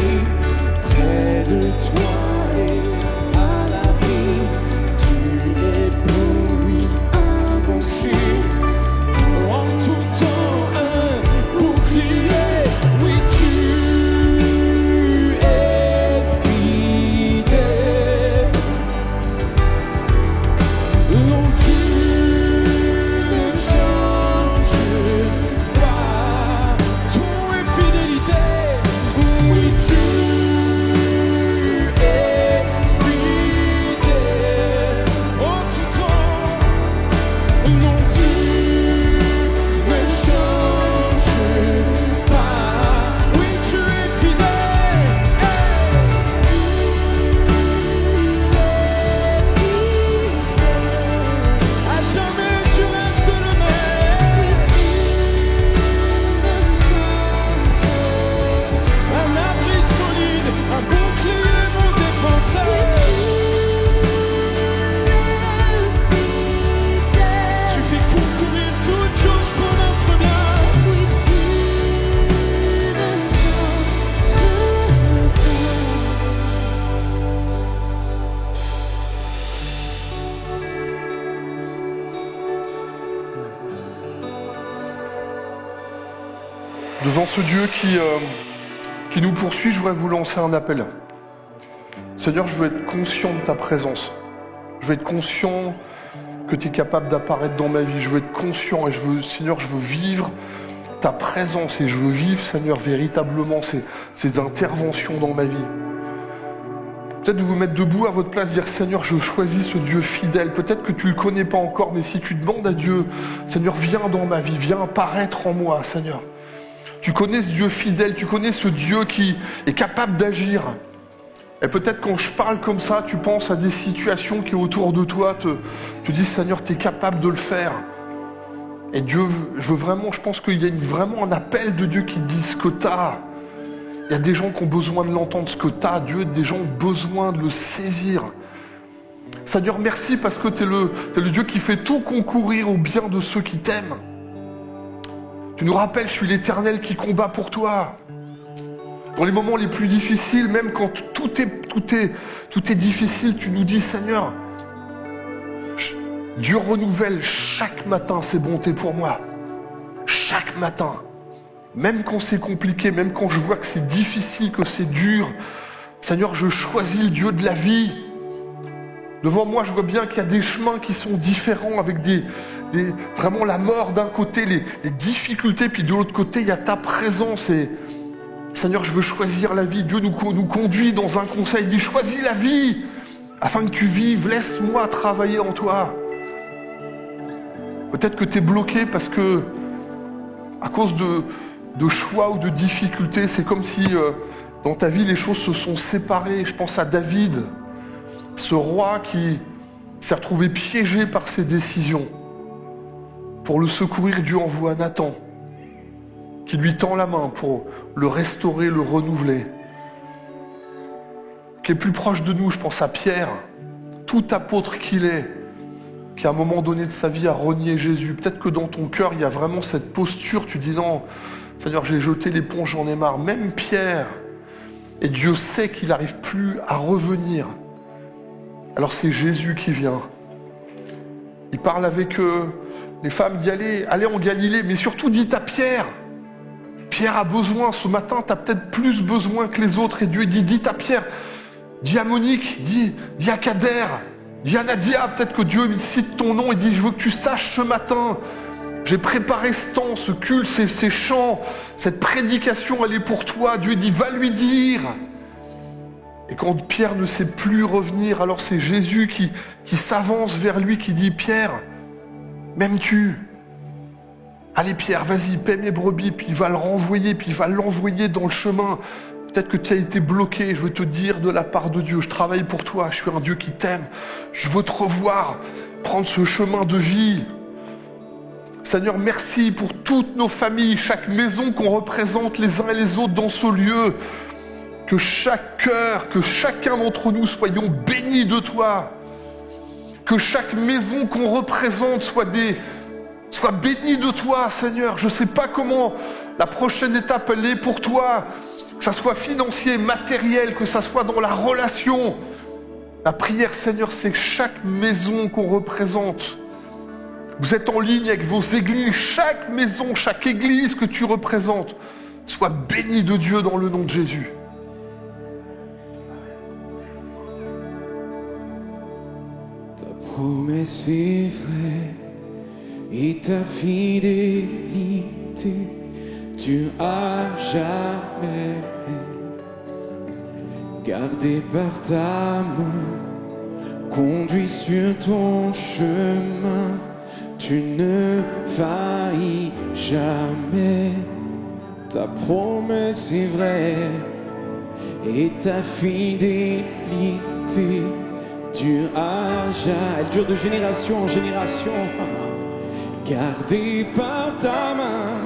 près de toi et à l'abri, tu es pour lui un rocher. En tout temps un bouclier, oui tu es fidèle. Non, tu ne changes pas. Ton est fidélité, oui tu es fidèle. En tout temps, non tu ne change pas. Oui, tu es fidèle. À jamais tu restes le même. Un abri solide, un bouclier, mon défenseur. Tu fais concourir toutes choses pour notre bien. Devant ce Dieu qui nous poursuit, je voudrais vous lancer un appel. Seigneur, je veux être conscient de ta présence. Je veux être conscient que tu es capable d'apparaître dans ma vie. Je veux être conscient et Seigneur, je veux vivre ta présence et je veux vivre, Seigneur, véritablement ces interventions dans ma vie. Peut-être de vous mettre debout à votre place, dire Seigneur, je choisis ce Dieu fidèle. Peut-être que tu ne le connais pas encore, mais si tu demandes à Dieu, Seigneur, viens dans ma vie, viens apparaître en moi, Seigneur. Tu connais ce Dieu fidèle, tu connais ce Dieu qui est capable d'agir. Et peut-être quand je parle comme ça, tu penses à des situations qui autour de toi te disent Seigneur, tu es capable de le faire. Et Dieu, je pense qu'il y a vraiment un appel de Dieu qui dit ce que tu as. Il y a des gens qui ont besoin de l'entendre, ce que tu as, Dieu, des gens ont besoin de le saisir. Seigneur, merci parce que tu es le Dieu qui fait tout concourir au bien de ceux qui t'aiment. Tu nous rappelles, je suis l'Éternel qui combat pour toi. Dans les moments les plus difficiles, même quand tout est difficile, tu nous dis, Seigneur, Dieu renouvelle chaque matin ses bontés pour moi. Chaque matin. Même quand c'est compliqué, même quand je vois que c'est difficile, que c'est dur, Seigneur, je choisis le Dieu de la vie. Devant moi, je vois bien qu'il y a des chemins qui sont différents avec vraiment la mort d'un côté, les difficultés, puis de l'autre côté, il y a ta présence. Et Seigneur, je veux choisir la vie. Dieu nous conduit dans un conseil, il dit, choisis la vie afin que tu vives, laisse-moi travailler en toi. Peut-être que tu es bloqué parce que, à cause de choix ou de difficultés, c'est comme si dans ta vie, les choses se sont séparées. Je pense à David, ce roi qui s'est retrouvé piégé par ses décisions. Pour le secourir, Dieu envoie Nathan, qui lui tend la main pour le restaurer, le renouveler. Qui est plus proche de nous, je pense à Pierre, tout apôtre qu'il est, qui à un moment donné de sa vie a renié Jésus. Peut-être que dans ton cœur, il y a vraiment cette posture, tu dis non, Seigneur, j'ai jeté l'éponge, j'en ai marre. Même Pierre, et Dieu sait qu'il n'arrive plus à revenir. Alors c'est Jésus qui vient. Il parle avec les femmes y allaient, allez en Galilée, mais surtout dites à Pierre. Pierre a besoin, ce matin, tu as peut-être plus besoin que les autres. Et Dieu dit, dites à Pierre, dis à Monique, dis à Kader, dis à Nadia, peut-être que Dieu il cite ton nom, il dit, je veux que tu saches ce matin, j'ai préparé ce temps, ce culte, ces chants, cette prédication, elle est pour toi. Dieu dit, va lui dire. Et quand Pierre ne sait plus revenir, alors c'est Jésus qui s'avance vers lui, qui dit, Pierre, m'aimes-tu ? Allez Pierre, vas-y, paie mes brebis, puis il va le renvoyer, puis il va l'envoyer dans le chemin. Peut-être que tu as été bloqué, je veux te dire de la part de Dieu, je travaille pour toi, je suis un Dieu qui t'aime, je veux te revoir, prendre ce chemin de vie. Seigneur, merci pour toutes nos familles, chaque maison qu'on représente les uns et les autres dans ce lieu. Que chaque cœur, que chacun d'entre nous soyons bénis de toi. Que chaque maison qu'on représente soit béni de toi, Seigneur. Je ne sais pas comment la prochaine étape elle est pour toi, que ça soit financier, matériel, que ça soit dans la relation. La prière, Seigneur, c'est que chaque maison qu'on représente, vous êtes en ligne avec vos églises, chaque maison, chaque église que tu représentes, soit bénie de Dieu dans le nom de Jésus. Ta promesse est vraie. Et ta fidélité, tu as jamais gardé par ta main, conduit sur ton chemin, tu ne faillis jamais. Ta promesse est vraie, et ta fidélité, tu as jamais, elle dure de génération en génération. Gardé par ta main,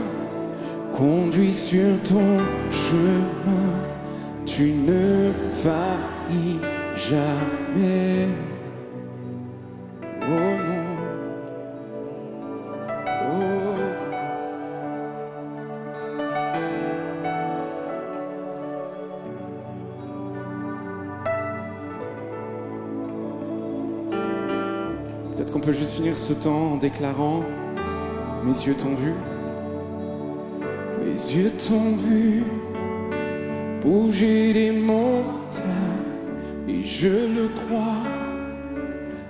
conduit sur ton chemin, tu ne faillis jamais. Oh non, oh. Peut-être qu'on peut juste finir ce temps en déclarant: mes yeux t'ont vu, mes yeux t'ont vu bouger les montagnes, et je le crois,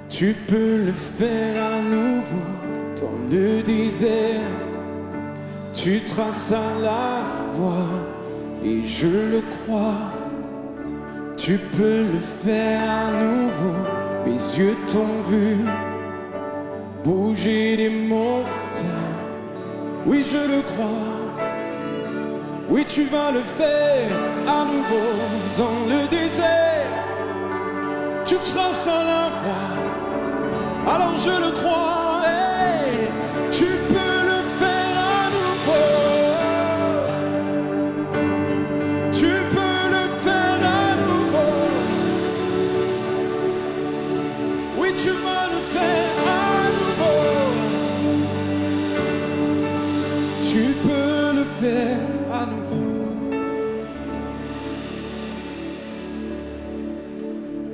tu peux le faire à nouveau dans le désert. Tu traças la voie, et je le crois, tu peux le faire à nouveau. Mes yeux t'ont vu bouger les montagnes. Oui, je le crois. Oui, tu vas le faire à nouveau dans le désert. Tu traces la voie. Alors je le crois. Hey, tu peux le faire à nouveau. Tu peux le faire à nouveau. Oui, tu vas le faire à nouveau. Tu peux le faire à nouveau.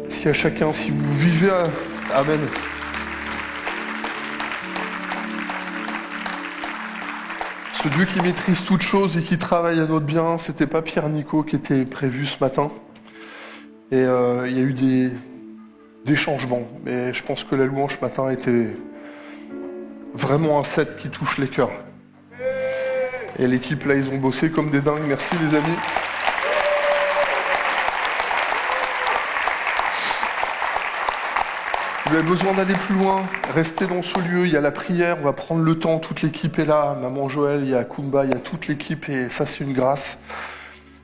Si à chacun, si vous vivez, amen. Ce Dieu qui maîtrise toutes choses et qui travaille à notre bien, c'était pas Pierre Nico qui était prévu ce matin. Et il y a eu des changements. Mais je pense que la louange ce matin était vraiment un set qui touche les cœurs. Et l'équipe là, ils ont bossé comme des dingues. Merci les amis. Vous avez besoin d'aller plus loin, restez dans ce lieu, il y a la prière, on va prendre le temps, toute l'équipe est là, Maman Joël, il y a Kumba, il y a toute l'équipe et ça c'est une grâce.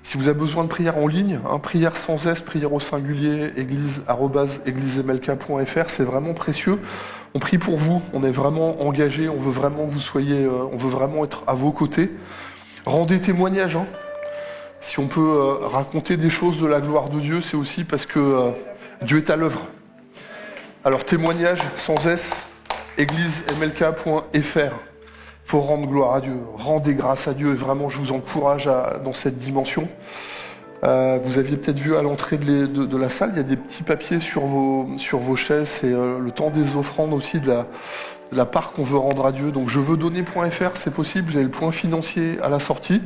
Si vous avez besoin de prière en ligne, prière sans S, prière au singulier, église@égliseMLK.fr, c'est vraiment précieux. On prie pour vous, on est vraiment engagés, on veut vraiment que vous soyez, on veut vraiment être à vos côtés. Rendez témoignage, Si on peut raconter des choses de la gloire de Dieu, c'est aussi parce que Dieu est à l'œuvre. Alors témoignage sans S, églisemlk.fr. Il faut rendre gloire à Dieu, rendez grâce à Dieu et vraiment je vous encourage dans cette dimension. Vous aviez peut-être vu à l'entrée de la salle, il y a des petits papiers sur vos chaises, c'est le temps des offrandes aussi de la part qu'on veut rendre à Dieu. Donc je veux donner.fr, c'est possible, vous avez le point financier à la sortie.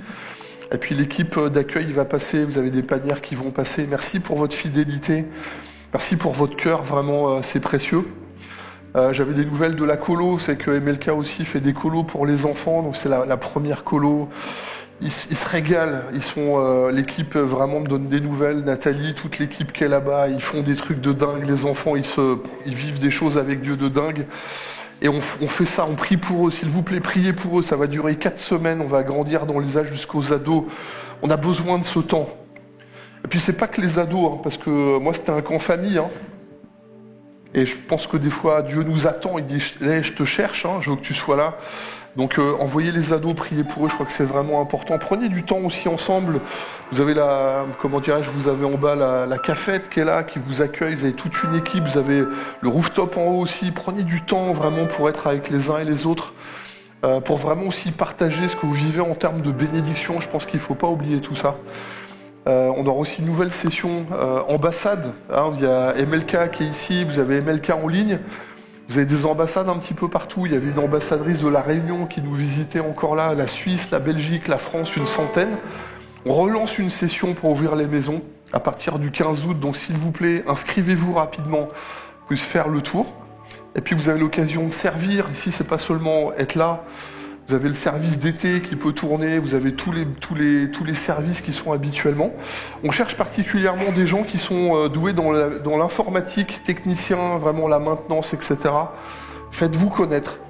Et puis l'équipe d'accueil va passer, vous avez des panières qui vont passer. Merci pour votre fidélité, merci pour votre cœur, vraiment c'est précieux. J'avais des nouvelles de la colo, c'est que MLK aussi fait des colos pour les enfants, donc c'est la première colo. Ils se régalent, l'équipe vraiment me donne des nouvelles, Nathalie, toute l'équipe qui est là-bas, ils font des trucs de dingue, les enfants ils vivent des choses avec Dieu de dingue. Et on fait ça, on prie pour eux, s'il vous plaît, priez pour eux, ça va durer 4 semaines, on va grandir dans les âges jusqu'aux ados. On a besoin de ce temps. Et puis c'est pas que les ados, hein, parce que moi c'était un camp famille, hein. Et je pense que des fois, Dieu nous attend, il dit « je te cherche, hein, je veux que tu sois là ». Donc envoyez les ados, priez pour eux, je crois que c'est vraiment important. Prenez du temps aussi ensemble. Vous avez vous avez en bas la cafette qui est là, qui vous accueille, vous avez toute une équipe, vous avez le rooftop en haut aussi. Prenez du temps vraiment pour être avec les uns et les autres, pour vraiment aussi partager ce que vous vivez en termes de bénédiction. Je pense qu'il ne faut pas oublier tout ça. On aura aussi une nouvelle session ambassade. Hein, il y a MLK qui est ici, vous avez MLK en ligne. Vous avez des ambassades un petit peu partout. Il y avait une ambassadrice de La Réunion qui nous visitait encore là, la Suisse, la Belgique, la France, une centaine. On relance une session pour ouvrir les maisons à partir du 15 août. Donc s'il vous plaît, inscrivez-vous rapidement, puisse faire le tour. Et puis vous avez l'occasion de servir. Ici, c'est pas seulement être là. Vous avez le service d'été qui peut tourner, vous avez tous les services qui sont habituellement. On cherche particulièrement des gens qui sont doués dans l'informatique, techniciens, vraiment la maintenance, etc. Faites-vous connaître.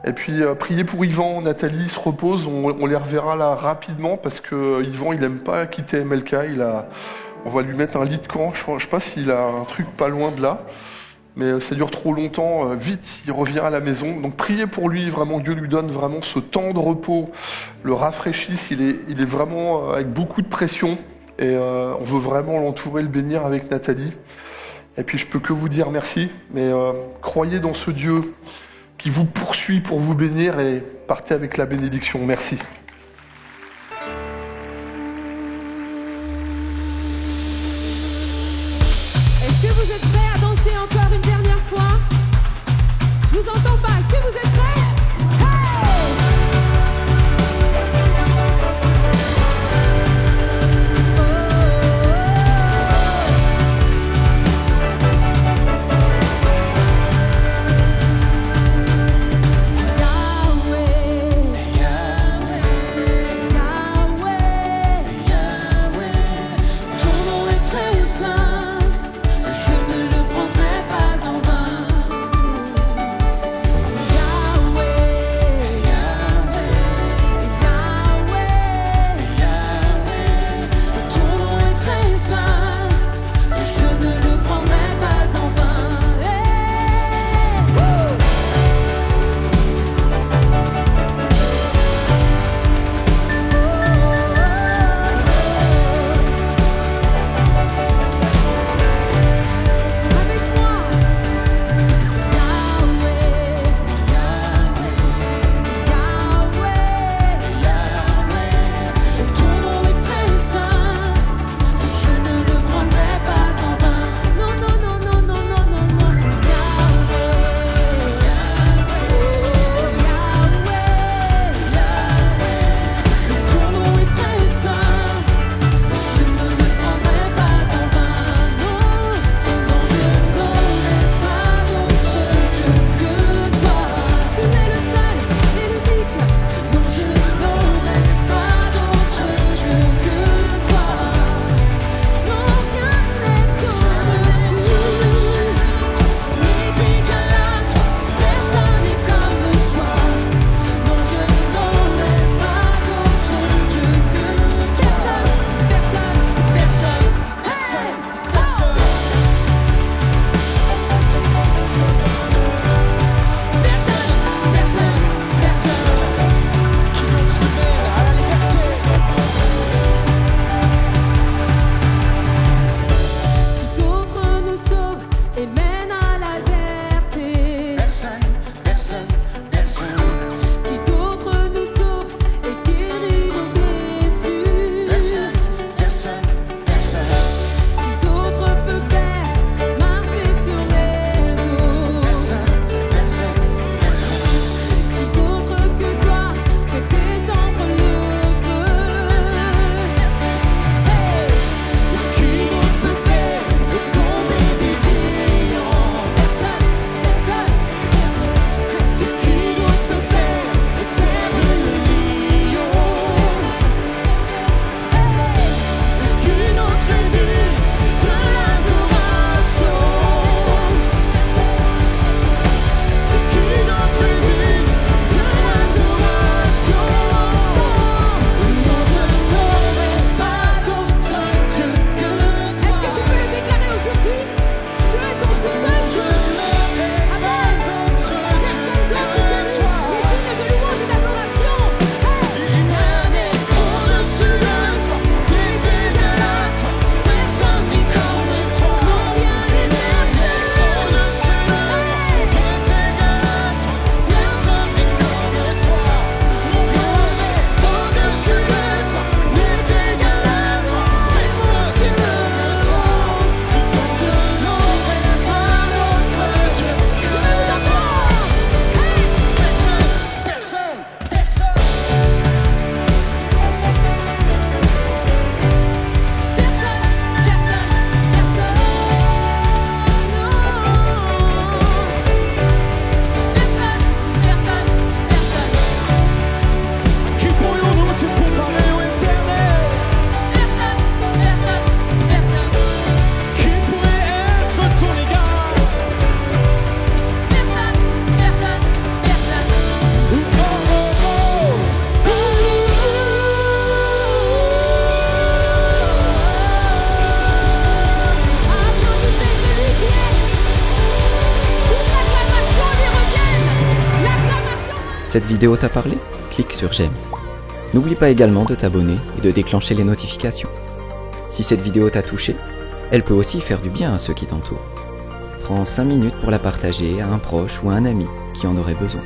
Et puis priez pour Yvan, Nathalie se repose, on les reverra là rapidement parce que Yvan il aime pas quitter MLK, on va lui mettre un lit de camp, je sais pas s'il a un truc pas loin de là. Mais ça dure trop longtemps, vite, il revient à la maison. Donc priez pour lui, vraiment, Dieu lui donne vraiment ce temps de repos, le rafraîchisse, il est vraiment avec beaucoup de pression. Et on veut vraiment l'entourer, le bénir avec Nathalie. Et puis je peux que vous dire merci, mais croyez dans ce Dieu qui vous poursuit pour vous bénir et partez avec la bénédiction. Merci. Est-ce que vous êtes prêts à danser encore une dernière fois? Je vous entends pas. Est-ce que vous êtes prêts? Cette vidéo t'a parlé? Clique sur j'aime. N'oublie pas également de t'abonner et de déclencher les notifications. Si cette vidéo t'a touché, elle peut aussi faire du bien à ceux qui t'entourent. Prends 5 minutes pour la partager à un proche ou à un ami qui en aurait besoin.